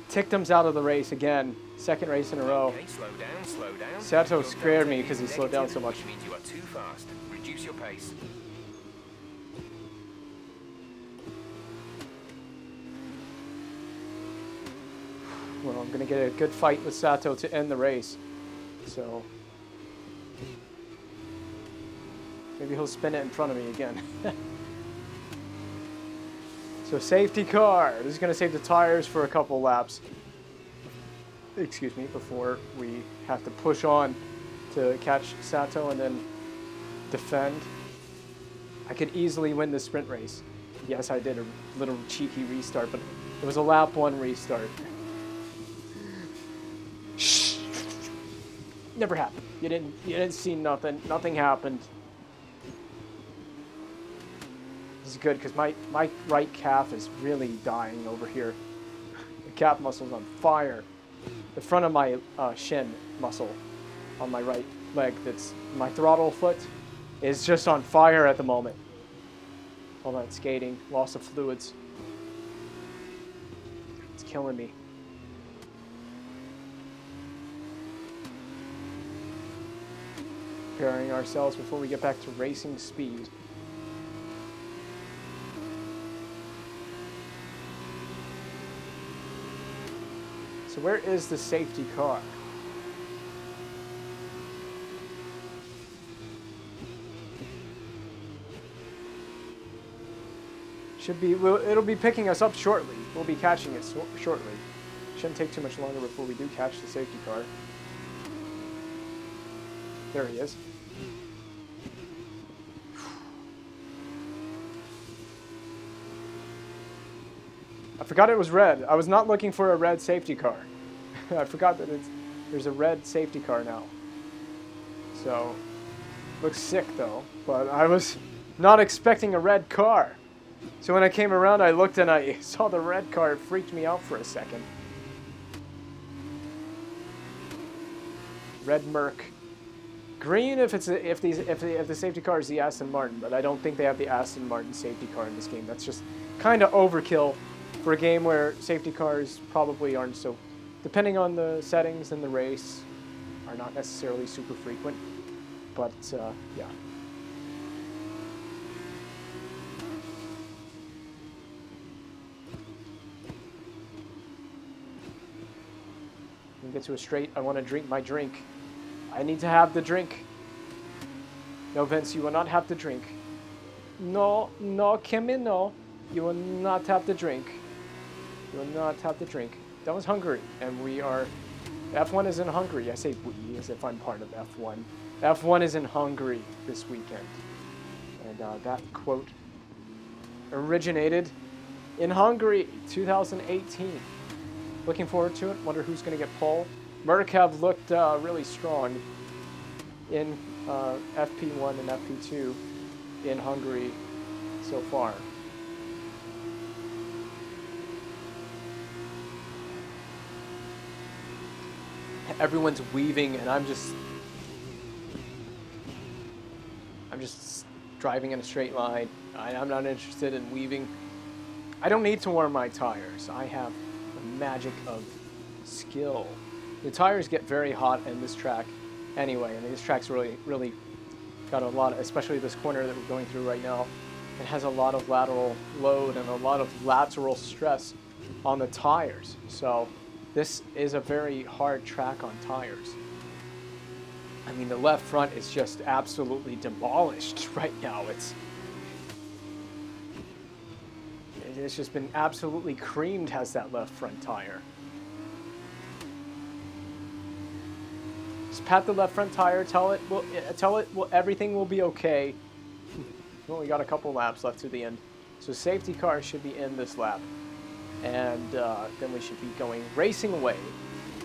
Tictum's out of the race again. Second race in a row. Okay, slow down, slow down. Sato You're scared me down because he to slowed down so negative, much. Which means you are too fast. Reduce your pace. Well, I'm going to get a good fight with Sato to end the race. So maybe he'll spin it in front of me again. So safety car. This is going to save the tires for a couple laps. Excuse me, before we have to push on to catch Sato and then defend. I could easily win the sprint race. Yes, I did a little cheeky restart, but it was a lap one restart. Shh. Never happened. You didn't see nothing. Nothing happened. This is good because my right calf is really dying over here. The calf muscle's on fire. The front of my shin muscle on my right leg, that's my throttle foot, is just on fire at the moment. All that skating, loss of fluids. It's killing me. Preparing ourselves before we get back to racing speed. So where is the safety car? Should be, it'll be picking us up shortly. We'll be catching it shortly. Shouldn't take too much longer before we do catch the safety car. There he is. I forgot it was red. I was not looking for a red safety car. I forgot that there's a red safety car now. So, looks sick though, but I was not expecting a red car. So when I came around, I looked and I saw the red car. It freaked me out for a second. Red Merc. Green if the safety car is the Aston Martin, but I don't think they have the Aston Martin safety car in this game. That's just kind of overkill for a game where safety cars probably aren't so, depending on the settings and the race, are not necessarily super frequent. But yeah. Get to a straight. I want to drink my drink. I need to have the drink. No, Vince, you will not have the drink. No, Kimmy, no. You will not have the drink. You will not have the drink. That was Hungary, and we are... F1 is in Hungary. I say we as if I'm part of F1. F1 is in Hungary this weekend. And that quote originated in Hungary, 2018. Looking forward to it. Wonder who's going to get pole. Merc have looked really strong in FP1 and FP2 in Hungary so far. Everyone's weaving, and I'm just driving in a straight line. I'm not interested in weaving. I don't need to warm my tires. I have magic of skill. The tires get very hot in this track anyway, and this track's really got a lot, especially this corner that we're going through right now. It has a lot of lateral load and a lot of lateral stress on the tires. So this is a very hard track on tires. I mean, the left front is just absolutely demolished right now. It's just been absolutely creamed, has that left front tire. Just pat the left front tire, tell it everything will be okay. Well, we got a couple laps left to the end. So safety car should be in this lap. And then we should be racing away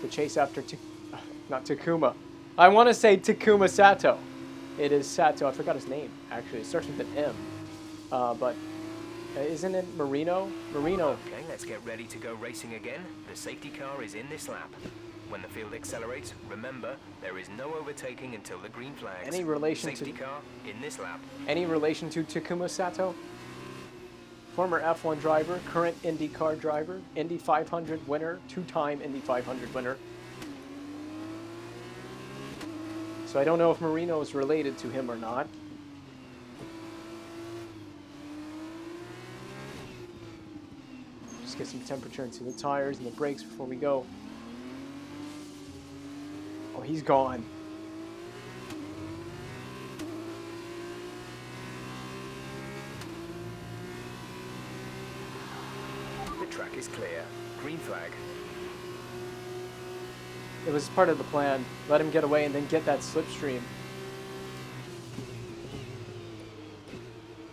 to chase after, not Takuma. I want to say Takuma Sato. It is Sato, I forgot his name, actually. It starts with an M. But isn't it Marino? Marino. Okay, let's get ready to go racing again. The safety car is in this lap. When the field accelerates, remember, there is no overtaking until the green flags. Any relation safety car in this lap. Any relation to Takuma Sato? Former F1 driver, current IndyCar driver, Indy 500 winner, two-time Indy 500 winner. So I don't know if Marino is related to him or not. Just get some temperature into the tires and the brakes before we go. Oh, he's gone. The track is clear. Green flag. It was part of the plan. Let him get away and then get that slipstream.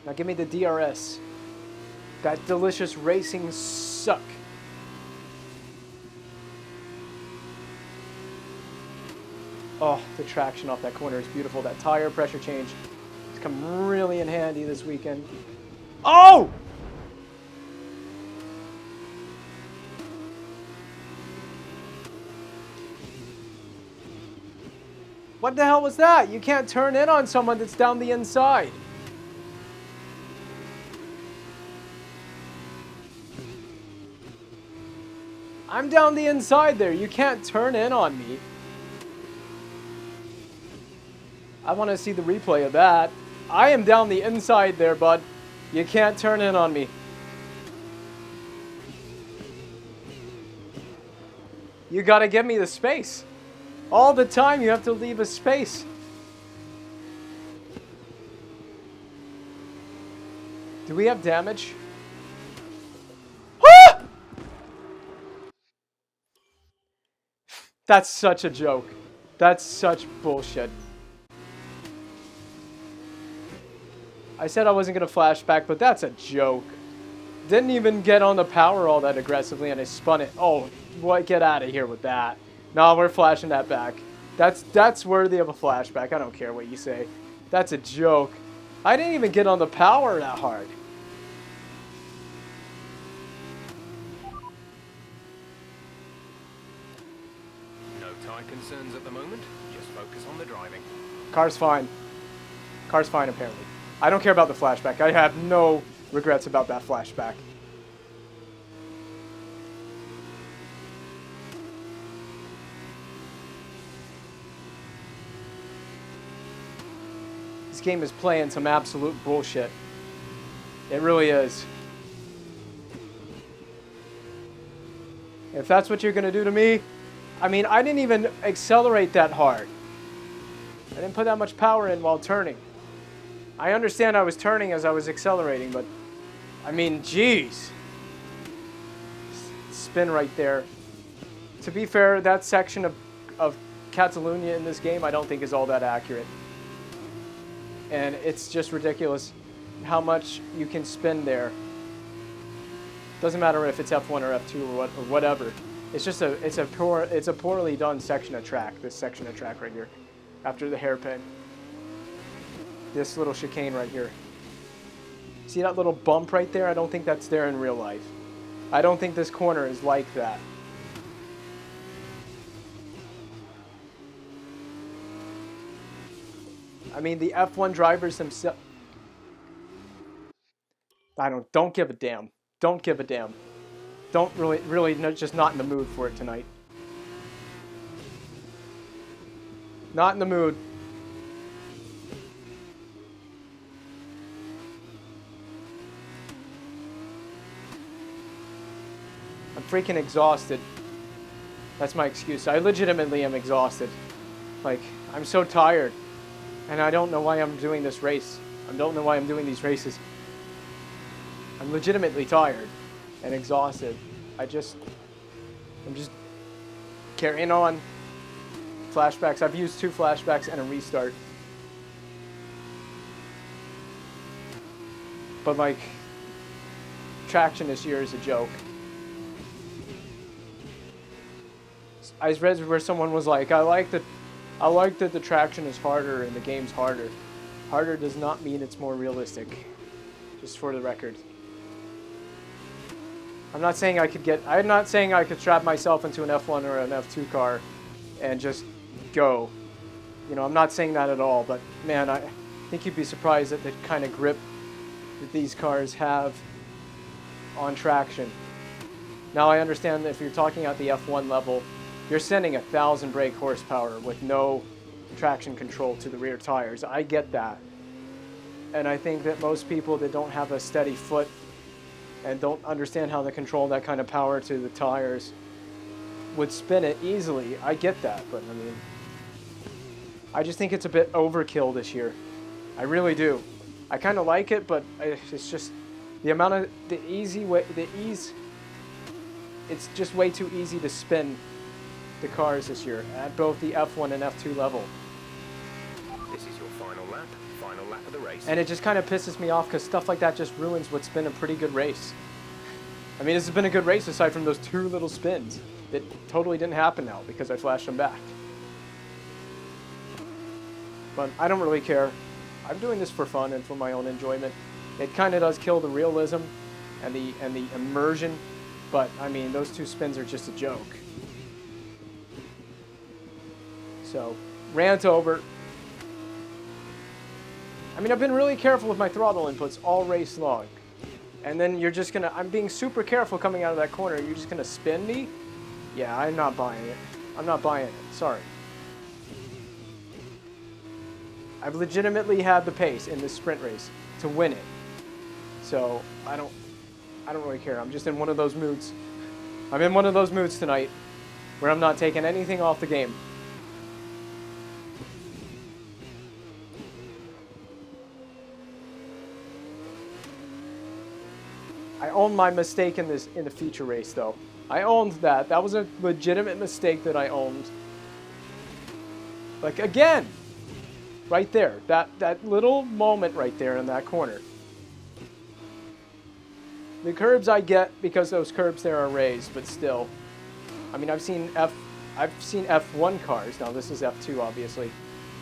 Now give me the DRS. That delicious racing suck. Oh, the traction off that corner is beautiful. That tire pressure change has come really in handy this weekend. Oh! What the hell was that? You can't turn in on someone that's down the inside. I'm down the inside there. You can't turn in on me. I want to see the replay of that. I am down the inside there, bud. You can't turn in on me. You gotta give me the space. All the time you have to leave a space. Do we have damage? Ah! That's such a joke. That's such bullshit. I said I wasn't going to flashback, but that's a joke. Didn't even get on the power all that aggressively, and I spun it. Oh, what? Get out of here with that. No, we're flashing that back. That's worthy of a flashback. I don't care what you say. That's a joke. I didn't even get on the power that hard. No tyre concerns at the moment. Just focus on the driving. Car's fine. Car's fine, apparently. I don't care about the flashback. I have no regrets about that flashback. This game is playing some absolute bullshit. It really is. If that's what you're going to do to me, I mean, I didn't even accelerate that hard. I didn't put that much power in while turning. I understand I was turning as I was accelerating, but I mean, geez. Spin right there. To be fair, that section of Catalunya in this game I don't think is all that accurate. And it's just ridiculous how much you can spin there. Doesn't matter if it's F1 or F2 or whatever. It's just it's a poorly done section of track. This section of track right here, after the hairpin. This little chicane right here. See that little bump right there? I don't think that's there in real life. I don't think this corner is like that. I mean, the F1 drivers themselves. Don't give a damn. Don't give a damn. Don't really, just not in the mood for it tonight. Not in the mood. I'm freaking exhausted. That's my excuse. I legitimately am exhausted. Like, I'm so tired. And I don't know why I'm doing this race. I don't know why I'm doing these races. I'm legitimately tired and exhausted. I'm just carrying on. Flashbacks. I've used 2 flashbacks and a restart. But like, traction this year is a joke. I read where someone was like, I like that the traction is harder and the game's harder. Harder does not mean it's more realistic. Just for the record. I'm not saying I could strap myself into an F1 or an F2 car and just go. You know, I'm not saying that at all, but man, I think you'd be surprised at the kind of grip that these cars have on traction. Now I understand that if you're talking at the F1 level, you're sending 1,000 brake horsepower with no traction control to the rear tires. I get that. And I think that most people that don't have a steady foot and don't understand how to control that kind of power to the tires would spin it easily. I get that, but I mean, I just think it's a bit overkill this year. I really do. I kind of like it, but it's just the amount of it's just way too easy to spin the cars this year at both the F1 and F2 level. This is your final lap of the race. And it just kind of pisses me off because stuff like that just ruins what's been a pretty good race. I mean, this has been a good race aside from those 2 little spins that totally didn't happen now because I flashed them back. But I don't really care. I'm doing this for fun and for my own enjoyment. It kind of does kill the realism and the immersion, but I mean, those 2 spins are just a joke. So, rant over. I mean, I've been really careful with my throttle inputs all race long. And then you're just gonna, I'm being super careful coming out of that corner. You're just gonna spin me? Yeah, I'm not buying it. I'm not buying it. Sorry. I've legitimately had the pace in this sprint race to win it. So, I don't really care. I'm just in one of those moods. I'm in one of those moods tonight where I'm not taking anything off the game. I own my mistake in the feature race, though. I owned that. That was a legitimate mistake that I owned. Like, again, right there. That little moment right there in that corner. The curbs I get because those curbs there are raised, but still. I mean, I've seen F1 cars. Now this is F2, obviously.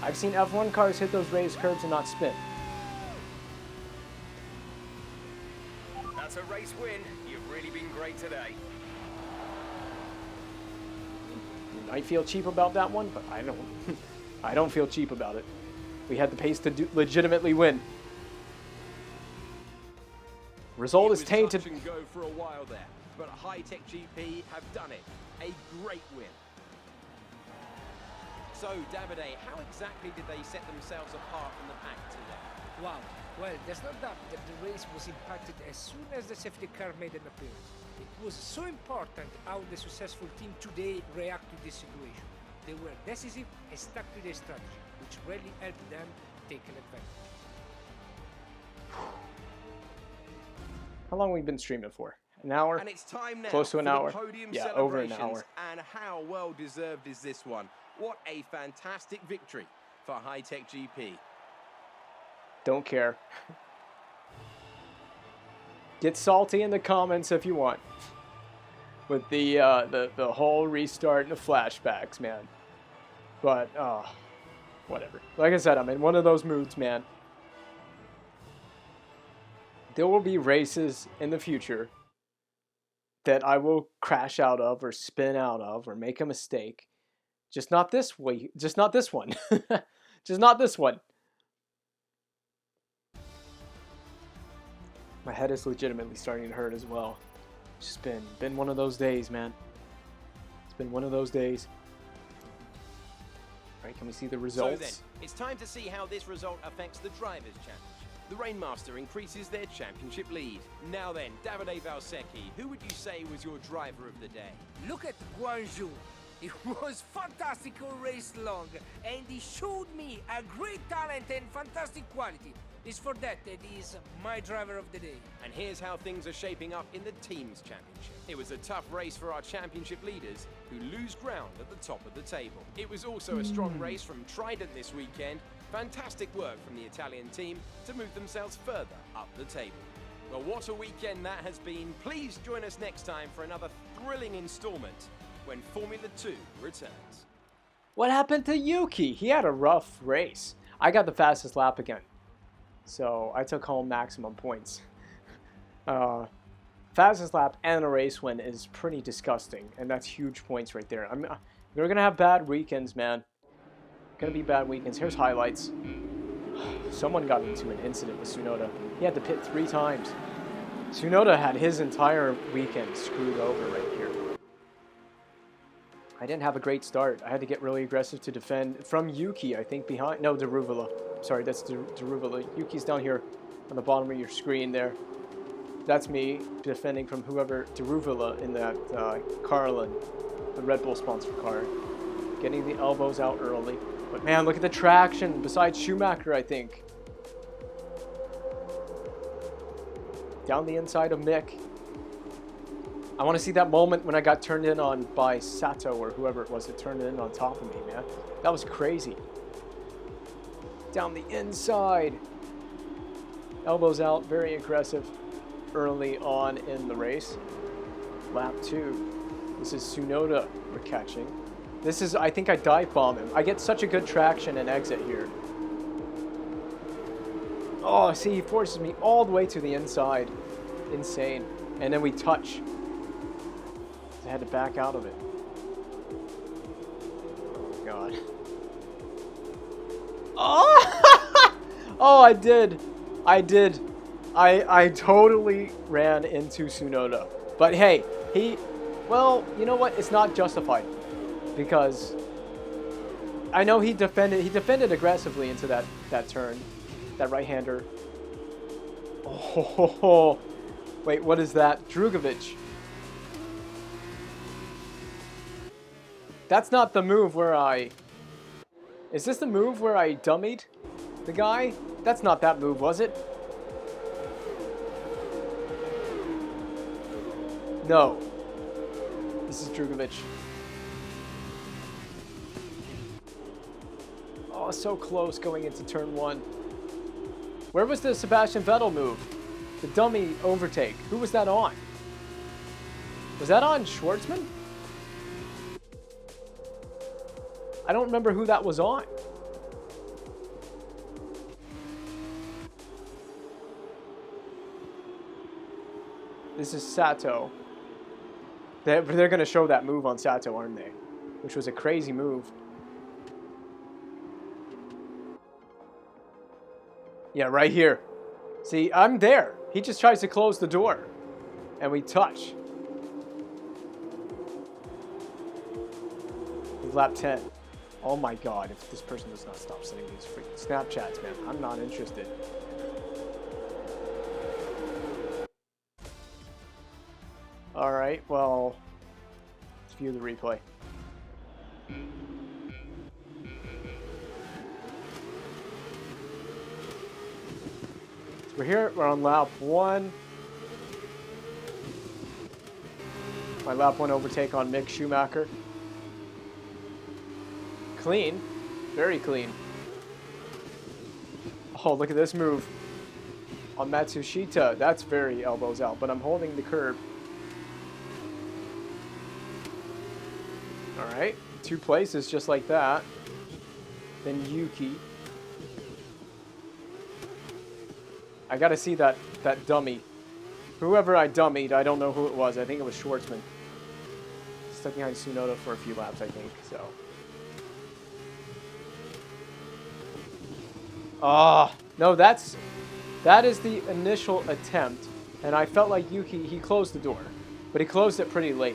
I've seen F1 cars hit those raised curbs and not spin. That's a race win. You've really been great today. You might feel cheap about that one, but I don't. I don't feel cheap about it. We had the pace to legitimately win. Result is tainted. Touch and go for a while there, but High Tech GP have done it. A great win. So, Davide, how exactly did they set themselves apart from the pack today? Wow. Well, there's no doubt that the race was impacted as soon as the safety car made an appearance. It was so important how the successful team today reacted to this situation. They were decisive and stuck to their strategy, which really helped them take an advantage. How long have we been streaming for? An hour? And it's time now Close to an for hour. the podium Yeah, over an celebrations. hour. And how well deserved is this one? What a fantastic victory for High Tech GP. Don't care. Get salty in the comments if you want. With the whole restart and the flashbacks, man. But whatever. Like I said, I'm in one of those moods, man. There will be races in the future that I will crash out of or spin out of or make a mistake. Just not this way. Just not this one. Just not this one. My head is legitimately starting to hurt as well. It's just been one of those days, man. It's been one of those days. All right, can we see the results? So then, it's time to see how this result affects the Drivers' Championship. The Rainmaster increases their championship lead. Now then, Davide Valsecchi, who would you say was your driver of the day? Look at Guangzhou. It was fantastic all race long, and he showed me a great talent and fantastic quality. It's for that he's my driver of the day. And here's how things are shaping up in the Teams Championship. It was a tough race for our championship leaders, who lose ground at the top of the table. It was also a strong race from Trident this weekend. Fantastic work from the Italian team to move themselves further up the table. Well, what a weekend that has been. Please join us next time for another thrilling installment when Formula 2 returns. What happened to Yuki? He had a rough race. I got the fastest lap again, so I took home maximum points. Fastest lap and a race win is pretty disgusting, and that's huge points right there. We're gonna have bad weekends, man. Gonna be bad weekends. Here's highlights. Someone got into an incident with Tsunoda. He had to pit 3 times. Tsunoda had his entire weekend screwed over right here. I didn't have a great start. I had to get really aggressive to defend from Yuki, I think, behind. No, Daruvula. Sorry, that's Daruvula. Yuki's down here on the bottom of your screen there. That's me defending from whoever, Daruvula, in that Carlin, the Red Bull sponsored car. Getting the elbows out early. But man, look at the traction, besides Schumacher, I think. Down the inside of Mick. I want to see that moment when I got turned in on by Sato or whoever it was that turned in on top of me, man. That was crazy. Down the inside. Elbows out, very aggressive early on in the race. Lap 2. This is Tsunoda we're catching. This is, I think I dive bomb him. I get such a good traction and exit here. Oh, see, he forces me all the way to the inside. Insane. And then we touch. I had to back out of it. Oh, God. Oh! Oh, I did. I totally ran into Tsunoda. But hey, well, you know what? It's not justified. Because I know he defended aggressively into that turn. That right-hander. Oh, wait, what is that? Drugovic. That's not the move where I... Is this the move where I dummied the guy? That's not that move, was it? No. This is Drugovic. Oh, so close going into turn 1. Where was the Sebastian Vettel move? The dummy overtake. Who was that on? Was that on Schwartzman? I don't remember who that was on. This is Sato. They're going to show that move on Sato, aren't they? Which was a crazy move. Yeah, right here. See, I'm there. He just tries to close the door. And we touch. Lap 10. Oh my god, if this person does not stop sending these freaking Snapchats, man, I'm not interested. Alright, well, let's view the replay. So we're here, we're on lap 1. My lap 1 overtake on Mick Schumacher. Clean. Very clean. Oh, look at this move. On Matsushita. That's very elbows out, but I'm holding the curb. Alright. 2 places just like that. Then Yuki. I gotta see that dummy. Whoever I dummied, I don't know who it was. I think it was Schwartzman. Stuck behind Tsunoda for a few laps, I think, so. Ah, no, that is the initial attempt, and I felt like Yuki, he closed the door, but he closed it pretty late.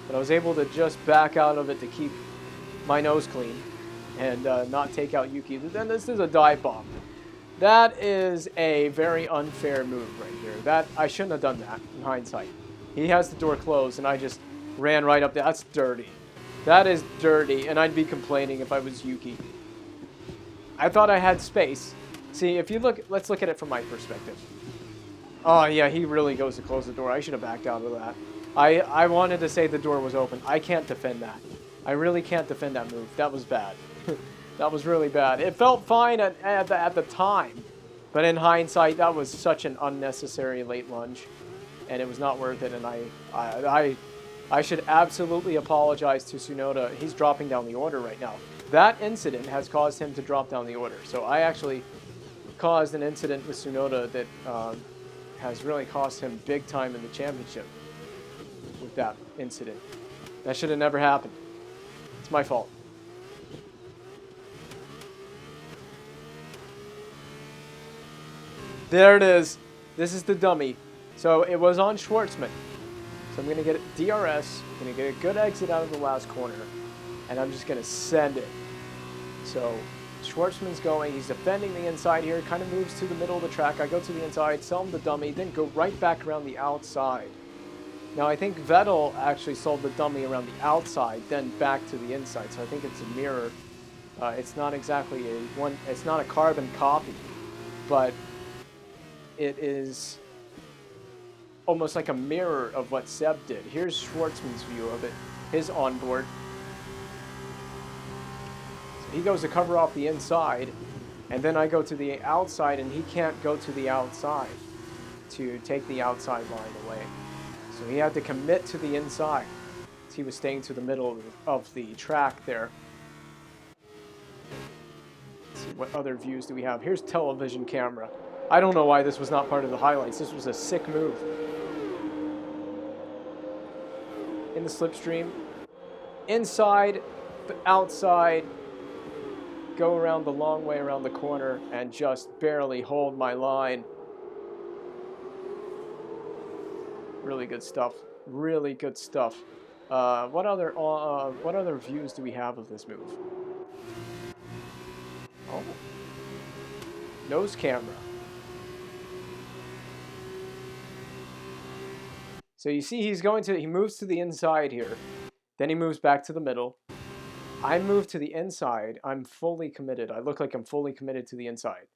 But I was able to just back out of it to keep my nose clean and not take out Yuki. Then this is a dive bomb. That is a very unfair move right here. That I shouldn't have done that in hindsight. He has the door closed, and I just ran right up there. That's dirty. That is dirty, and I'd be complaining if I was Yuki. I thought I had space. See, if you look, let's look at it from my perspective. Oh yeah, he really goes to close the door. I should have backed out of that. I wanted to say the door was open. I can't defend that. I really can't defend that move. That was bad. That was really bad. It felt fine at the time, but in hindsight, that was such an unnecessary late lunge, and it was not worth it. And I should absolutely apologize to Tsunoda. He's dropping down the order right now. That incident has caused him to drop down the order. So I actually caused an incident with Tsunoda that has really cost him big time in the championship with that incident. That should have never happened. It's my fault. There it is. This is the dummy. So it was on Schwartzman. So I'm going to get DRS. I'm going to get a good exit out of the last corner. And I'm just going to send it. So Schwartzman's going. He's defending the inside here. Kind of moves to the middle of the track. I go to the inside, sell him the dummy, then go right back around the outside. Now I think Vettel actually sold the dummy around the outside, then back to the inside. So I think it's a mirror. It's not exactly it's not a carbon copy, but it is almost like a mirror of what Seb did. Here's Schwartzman's view of it, his onboard. So he goes to cover off the inside, and then I go to the outside, and he can't go to the outside to take the outside line away. So he had to commit to the inside. He was staying to the middle of the track there. Let's see, what other views do we have? Here's television camera. I don't know why this was not part of the highlights. This was a sick move. In the slipstream. Inside, but outside. Go around the long way around the corner and just barely hold my line. Really good stuff. Really good stuff. What other views do we have of this move? Oh. Nose camera. So you see he moves to the inside here. Then he moves back to the middle. I move to the inside. I'm fully committed. I look like I'm fully committed to the inside.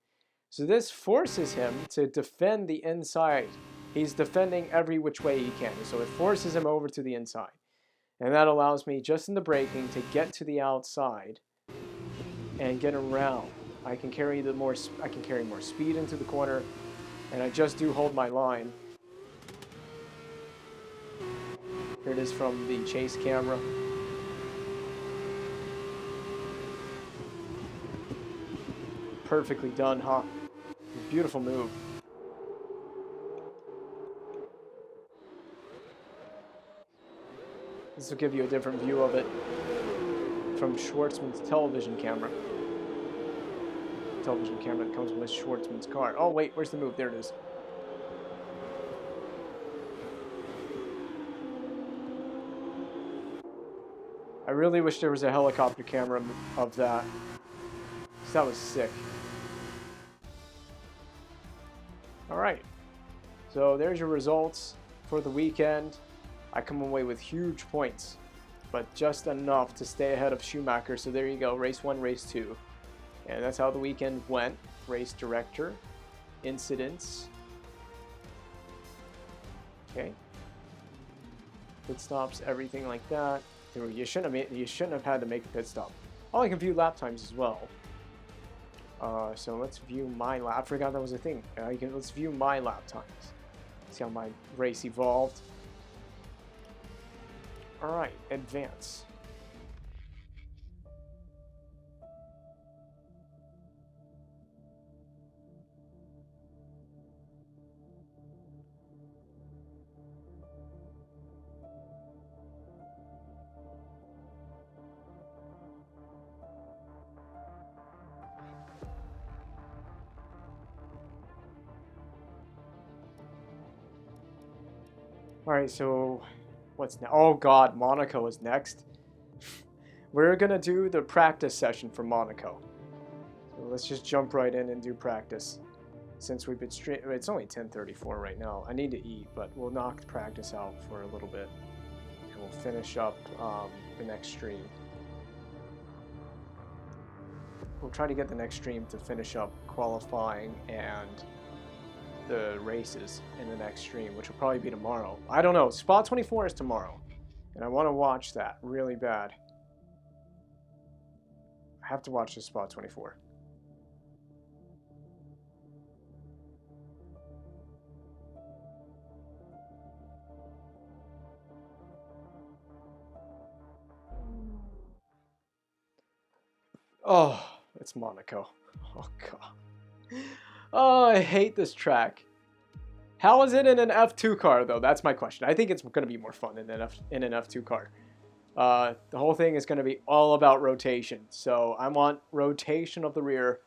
So this forces him to defend the inside. He's defending every which way he can. So it forces him over to the inside. And that allows me, just in the braking, to get to the outside and get around. I can carry more speed into the corner, And I just do hold my line. Here it is from the chase camera. Perfectly done, huh? Beautiful move. This will give you a different view of it from Schwartzman's television camera. Television camera that comes with Schwartzman's car. Oh wait, where's the move? There it is. I really wish there was a helicopter camera of that. 'Cause that was sick. Alright. So there's your results for the weekend. I come away with huge points, but just enough to stay ahead of Schumacher. So there you go, race 1, race 2. And that's how the weekend went. Race director, incidents. Okay. Pit stops, everything like that. You shouldn't have had to make a pit stop. Oh, I can view lap times as well. So let's view my lap. I forgot that was a thing. Let's view my lap times. See how my race evolved. All right, advance. Alright, so what's next? Oh god, Monaco is next. We're gonna do the practice session for Monaco. So let's just jump right in and do practice. Since we've been it's only 10:34 right now. I need to eat, but we'll knock the practice out for a little bit. And we'll finish up the next stream. We'll try to get the next stream to finish up qualifying and the races in the next stream, which will probably be tomorrow. I don't know. Spa 24 is tomorrow, and I want to watch that really bad. I have to watch the Spa 24. Oh, it's Monaco. Oh god. Oh, I hate this track. How is it in an F2 car, though? That's my question. I think it's going to be more fun in an F2 car. The whole thing is going to be all about rotation. So I want rotation of the rear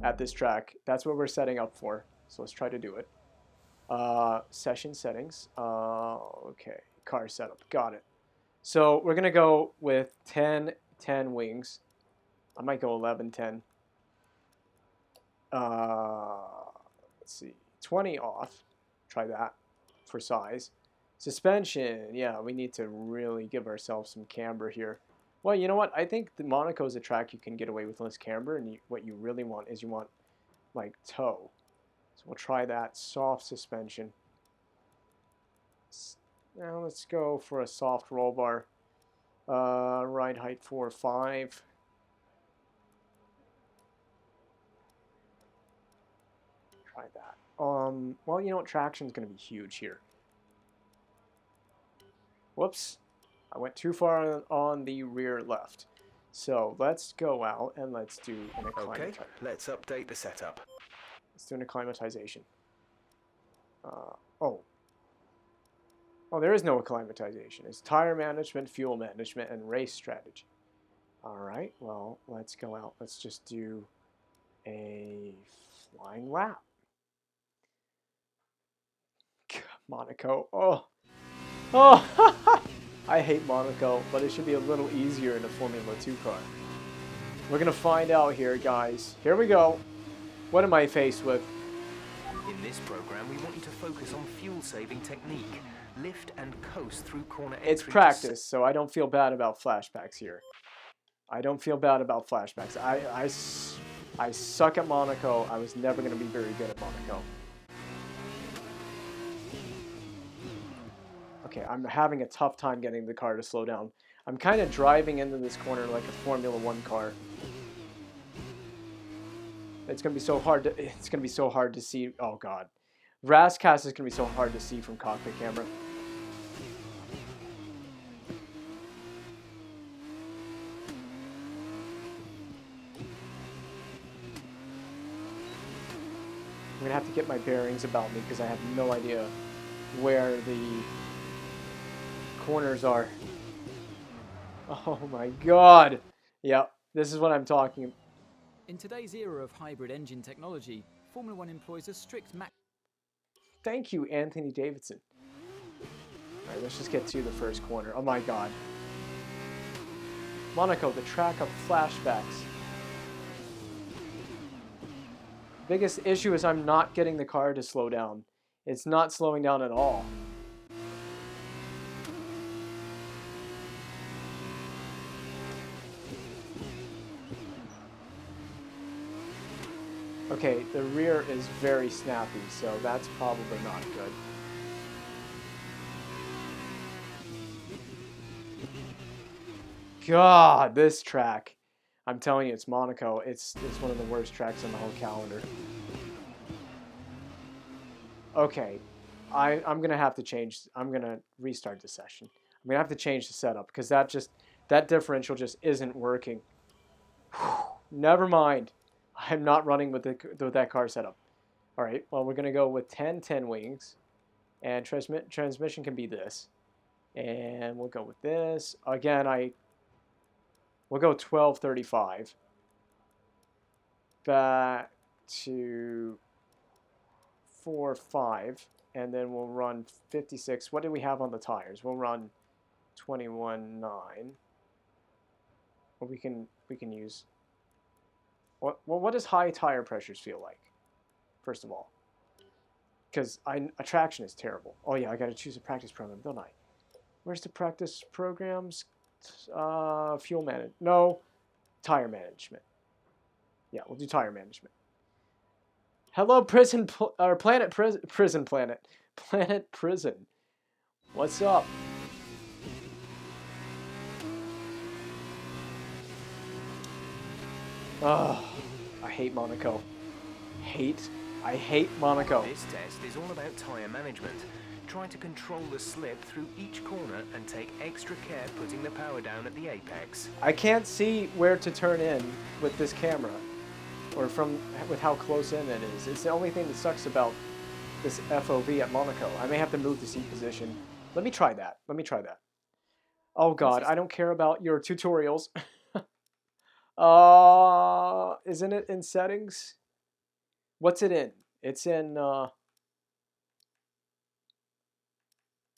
at this track. That's what we're setting up for. So let's try to do it. Session settings. Okay, car setup. Got it. So we're going to go with 10 wings. I might go 11-10. Let's see, 20 off. Try that for size. Suspension, yeah, we need to really give ourselves some camber here. Well, you know what? I think the Monaco is a track you can get away with less camber, and what you really want is you want like toe. So we'll try that soft suspension. Now let's go for a soft roll bar. Ride height 4 or 5. Try that. Well, you know what? Traction's going to be huge here. Whoops. I went too far on the rear left. So let's go out and let's do an acclimatization. Okay, let's update the setup. Let's do an acclimatization. Oh, there is no acclimatization. It's tire management, fuel management, and race strategy. All right, well, let's go out. Let's just do a flying lap. Monaco. Oh, I hate Monaco, but it should be a little easier in a Formula 2 car. We're going to find out here, guys. Here we go. What am I faced with? In this program, we want you to focus on fuel-saving technique. Lift and coast through corner entry. It's practice, so I don't feel bad about flashbacks here. I don't feel bad about flashbacks. I suck at Monaco. I was never going to be very good at Monaco. Okay, I'm having a tough time getting the car to slow down. I'm kind of driving into this corner like a Formula 1 car. It's gonna be so hard to. It's gonna be so hard to see. Oh god, Rascast is gonna be so hard to see from cockpit camera. I'm gonna have to get my bearings about me because I have no idea where the corners are. Oh my god. Yep, this is what I'm talking about. In today's era of hybrid engine technology, Formula One employs a strict Thank you, Anthony Davidson. Alright, let's just get to the first corner. Oh my god. Monaco, the track of flashbacks. Biggest issue is I'm not getting the car to slow down. It's not slowing down at all. Okay, the rear is very snappy, so that's probably not good. God, this track. I'm telling you, it's Monaco. It's one of the worst tracks on the whole calendar. Okay, I'm gonna have to change. I'm gonna restart the session. I'm gonna have to change the setup because that differential just isn't working. Never mind. I'm not running with that car setup. All right. Well, we're gonna go with 10 wings, and transmission can be this, and we'll go with this again. We'll go 1235. Back to 4.5, and then we'll run 56. What do we have on the tires? We'll run 21.9. Or we can use. What does high tire pressures feel like? First of all, because traction is terrible. Oh yeah, I got to choose a practice program, don't I? Where's the practice programs? Fuel management. No, tire management. Yeah, we'll do tire management. Hello, prison or planet prison planet prison. What's up? Oh, I hate Monaco. I hate Monaco. This test is all about tyre management. Try to control the slip through each corner and take extra care putting the power down at the apex. I can't see where to turn in with this camera, or with how close in it is. It's the only thing that sucks about this FOV at Monaco. I may have to move the seat position. Let me try that. Oh god, I don't care about your tutorials. Isn't it in settings? What's it in? It's in,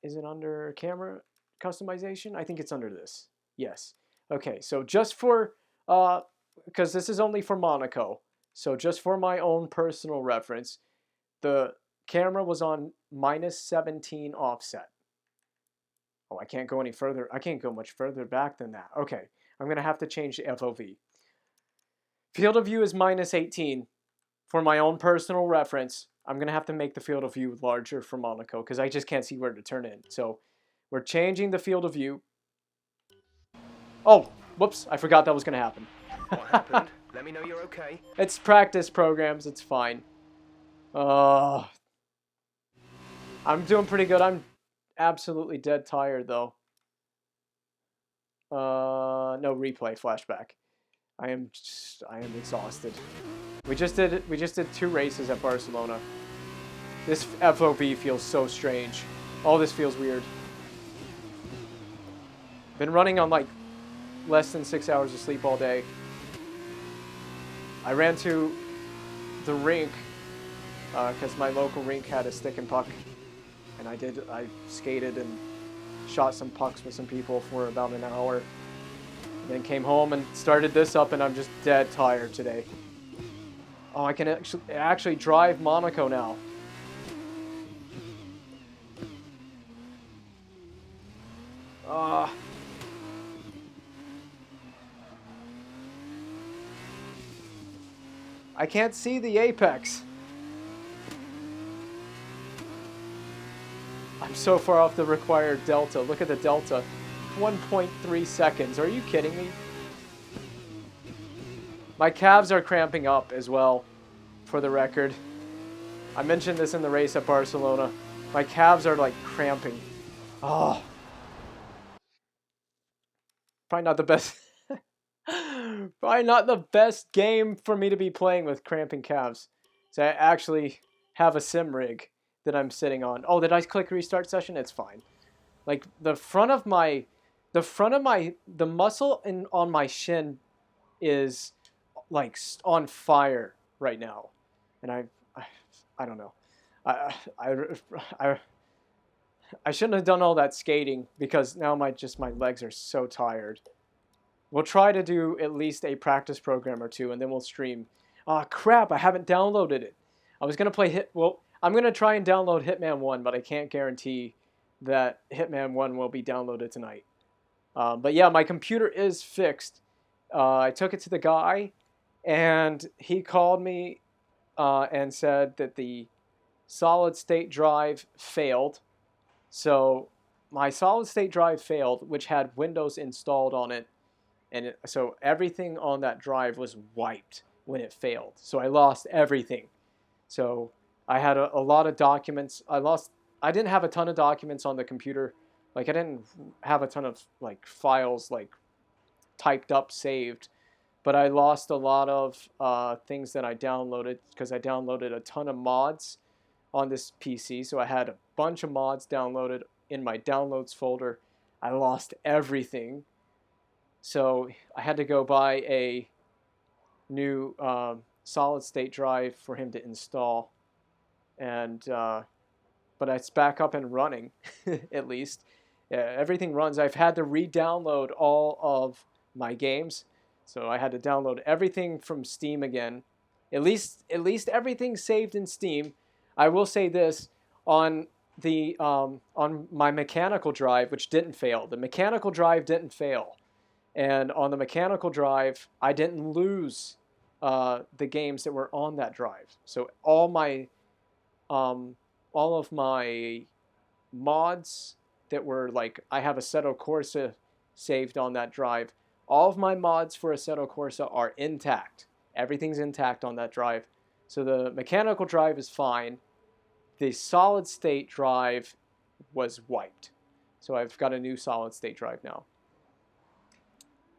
is it under camera customization? I think it's under this. Yes. Okay, so just for, because this is only for Monaco, so just for my own personal reference, the camera was on -17 offset. Oh, I can't go any further. I can't go much further back than that. Okay, I'm going to have to change the FOV. Field of view is -18. For my own personal reference, I'm going to have to make the field of view larger for Monaco because I just can't see where to turn in. So we're changing the field of view. Oh, whoops, I forgot that was going to happen. What happened? Let me know you're okay. It's practice programs, it's fine. I'm doing pretty good. I'm absolutely dead tired though. No replay, flashback. I am exhausted. We just did 2 races at Barcelona. This FOV feels so strange. All this feels weird. Been running on like less than 6 hours of sleep all day. I ran to the rink because my local rink had a stick and puck, and I skated and shot some pucks with some people for about an hour. Then came home and started this up, and I'm just dead tired today. Oh, I can actually drive Monaco now. I can't see the apex. I'm so far off the required delta. Look at the delta. 1.3 seconds. Are you kidding me? My calves are cramping up as well. for the record. I mentioned this in the race at Barcelona. My calves are like cramping. Oh. Probably not the best. Probably not the best game for me to be playing with cramping calves. So I actually have a sim rig that I'm sitting on. Oh, did I click restart session? It's fine. Like the muscle on my shin is like on fire right now, and I don't know. I shouldn't have done all that skating because now my legs are so tired. We'll try to do at least a practice program or two, and then we'll stream. Ah, crap! I haven't downloaded it. I was gonna play I'm gonna try and download Hitman 1, but I can't guarantee that Hitman 1 will be downloaded tonight. But yeah, my computer is fixed. I took it to the guy, and he called me and said that the solid-state drive failed. So my solid-state drive failed, which had Windows installed on it. And so everything on that drive was wiped when it failed. So I lost everything. So I had a lot of documents. I didn't have a ton of documents on the computer. Like I didn't have a ton of like files like typed up, saved. But I lost a lot of things that I downloaded because I downloaded a ton of mods on this PC. So I had a bunch of mods downloaded in my downloads folder. I lost everything. So I had to go buy a new solid-state drive for him to install, and but it's back up and running, at least. Everything runs. I've had to re-download all of my games, so I had to download everything from Steam again. At least everything's saved in Steam. I will say this on my mechanical drive, which didn't fail. The mechanical drive didn't fail. And on the mechanical drive, I didn't lose the games that were on that drive. So all of my mods that were like, I have Assetto Corsa saved on that drive. All of my mods for Assetto Corsa are intact. Everything's intact on that drive. So the mechanical drive is fine. The solid state drive was wiped. So I've got a new solid state drive now.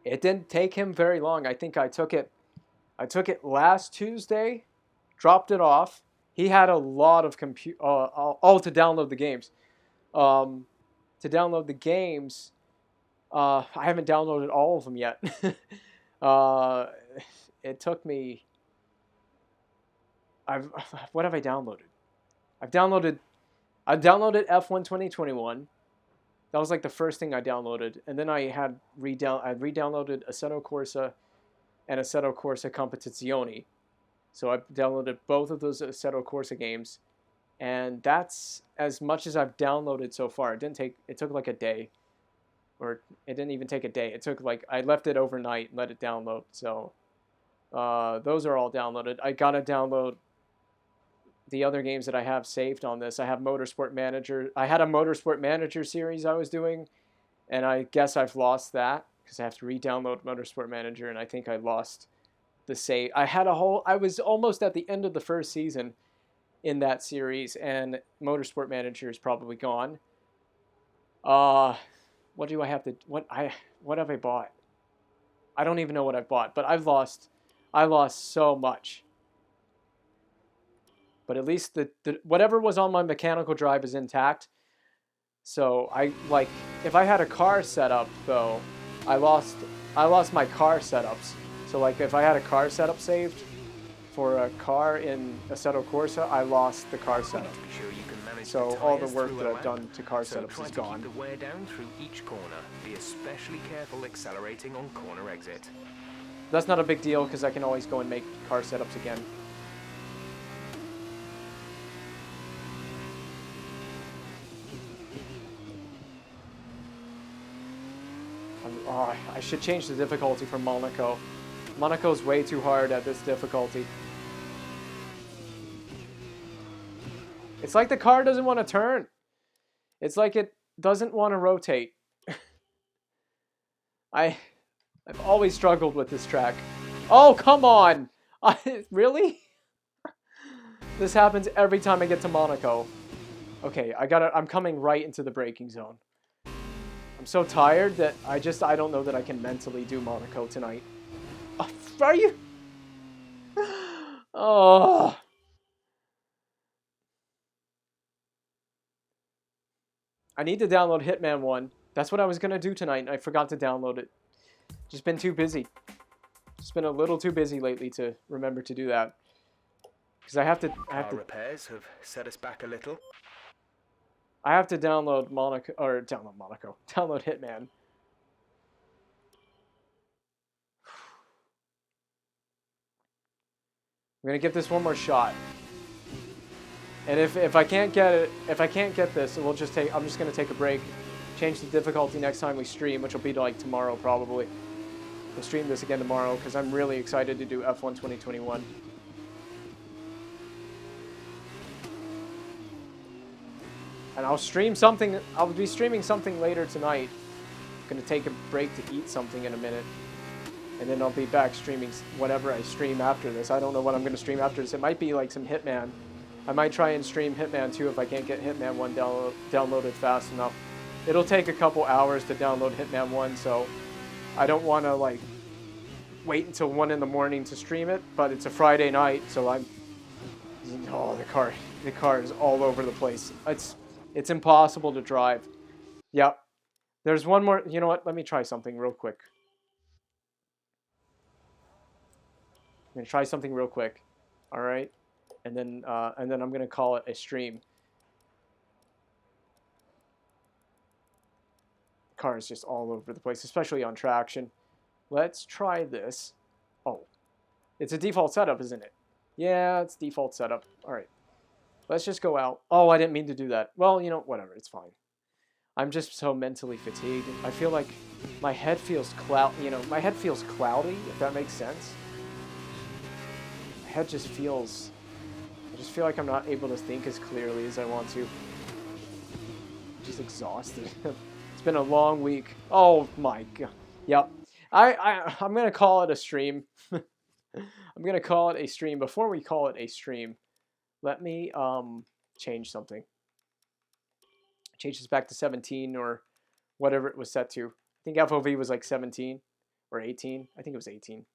It didn't take him very long. I think I took it last Tuesday, dropped it off. He had a lot of to download the games. To download the games, I haven't downloaded all of them yet. It took me. What have I downloaded? I've downloaded F1 2021. That was like the first thing I downloaded, and then I had re-downloaded Assetto Corsa and Assetto Corsa Competizione. So I downloaded both of those Assetto Corsa games, and that's as much as I've downloaded so far. It took like a day, or it didn't even take a day. It took like I left it overnight and let it download. So those are all downloaded. I gotta download the other games that I have saved on this. I have Motorsport Manager. I had a Motorsport Manager series I was doing, and I guess I've lost that because I have to re-download Motorsport Manager, and I think I lost the save. I was almost at the end of the first season in that series, and Motorsport Manager is probably gone. What do I have to? What have I bought? I don't even know what I've bought, but I lost so much. But at least the whatever was on my mechanical drive is intact. So if I had a car setup though, I lost my car setups. So like if I had a car setup saved for a car in Assetto Corsa, I lost the car setup. So all the work that I've done to car setups is gone. Keep the wear down through each corner. Be especially careful accelerating on corner exit. That's not a big deal because I can always go and make car setups again. I should change the difficulty for Monaco. Monaco's way too hard at this difficulty. It's like the car doesn't want to turn. It's like it doesn't want to rotate. I've always struggled with this track. Oh, come on! Really? This happens every time I get to Monaco. Okay, I'm coming right into the braking zone. I'm so tired that I don't know that I can mentally do Monaco tonight. Oh, are you? Oh. I need to download Hitman 1. That's what I was going to do tonight, and I forgot to download it. Just been too busy. Just been a little too busy lately to remember to do that. Because I have to repairs have set us back a little. I have to download download Hitman. I'm gonna give this one more shot. And if I can't get it, if I can't get this, I'm just gonna take a break, change the difficulty next time we stream, which will be like tomorrow probably. We'll stream this again tomorrow because I'm really excited to do F1 2021. And I'll stream something. I'll be streaming something later tonight. I'm gonna take a break to eat something in a minute, and then I'll be back streaming whatever I stream after this. I don't know what I'm gonna stream after this. It might be like some Hitman. I might try and stream Hitman 2 if I can't get Hitman 1 downloaded fast enough. It'll take a couple hours to download Hitman 1, so I don't want to like wait until 1 in the morning to stream it. But it's a Friday night, so the car is all over the place. It's impossible to drive. Yep. There's one more. You know what? Let me try something real quick. I'm gonna try something real quick. All right. And then I'm gonna call it a stream. The car is just all over the place, especially on traction. Let's try this. Oh, it's a default setup, isn't it? Yeah, it's default setup. All right. Let's just go out. Oh, I didn't mean to do that. Well, you know, whatever. It's fine. I'm just so mentally fatigued. I feel like my head feels my head feels cloudy, if that makes sense. My head just feels... I just feel like I'm not able to think as clearly as I want to. I'm just exhausted. It's been a long week. Oh my god. Yep. I'm going to call it a stream. I'm going to call it a stream. Before we call it a stream, let me change something. Change this back to 17 or whatever it was set to. I think FOV was like 17 or 18. I think it was 18.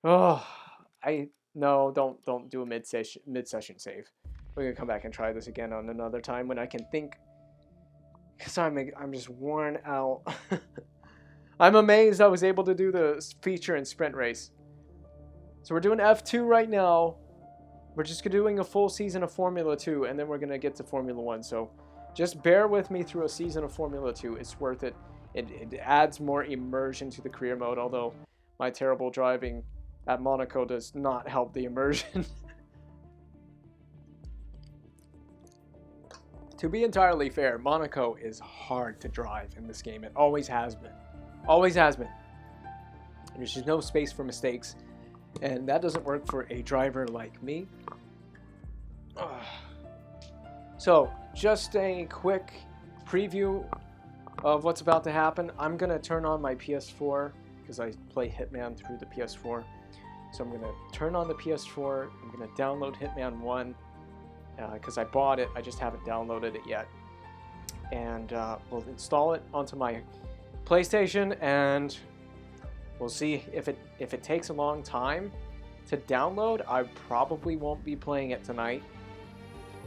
Oh, no, don't do a mid-session save. We're gonna come back and try this again on another time when I can think. Cause I'm just worn out. I'm amazed I was able to do the feature and sprint race. So we're doing F2 right now. We're just doing a full season of Formula 2, and then we're going to get to Formula 1. So just bear with me through a season of Formula 2. It's worth it. It adds more immersion to the career mode, although my terrible driving at Monaco does not help the immersion. To be entirely fair, Monaco is hard to drive in this game. It always has been. Always has been. There's just no space for mistakes. And that doesn't work for a driver like me. So, just a quick preview of what's about to happen. I'm going to turn on my PS4 because I play Hitman through the PS4. So I'm going to turn on the PS4. I'm going to download Hitman 1 because I bought it. I just haven't downloaded it yet. And we'll install it onto my PlayStation, and we'll see if it takes a long time to download. I probably won't be playing it tonight,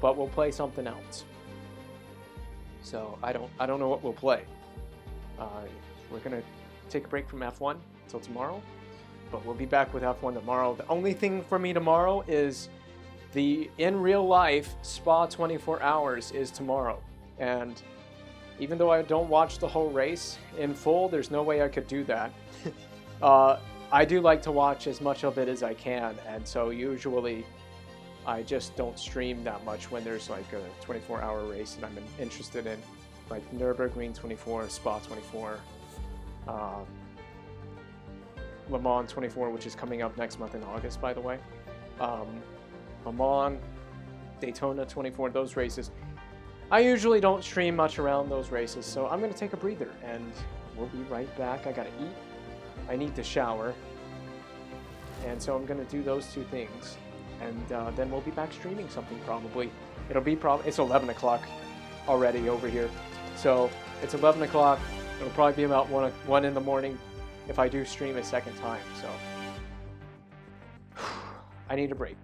but we'll play something else. So I don't know what we'll play. We're gonna take a break from F1 until tomorrow, but we'll be back with F1 tomorrow. The only thing for me tomorrow is the in real life Spa 24 hours is tomorrow, and even though I don't watch the whole race in full, there's no way I could do that. I do like to watch as much of it as I can, and so usually I just don't stream that much when there's like a 24-hour race that I'm interested in, like Nürburgring 24, Spa 24, Le Mans 24, which is coming up next month in August, by the way. Le Mans, Daytona 24, those races. I usually don't stream much around those races, so I'm going to take a breather, and we'll be right back. I got to eat. I need to shower. And so I'm going to do those two things. and then we'll be back streaming something probably. It'll be it's 11 o'clock already over here, so it's 11 o'clock. It'll probably be about 1 in the morning if I do stream a second time. So I need a break.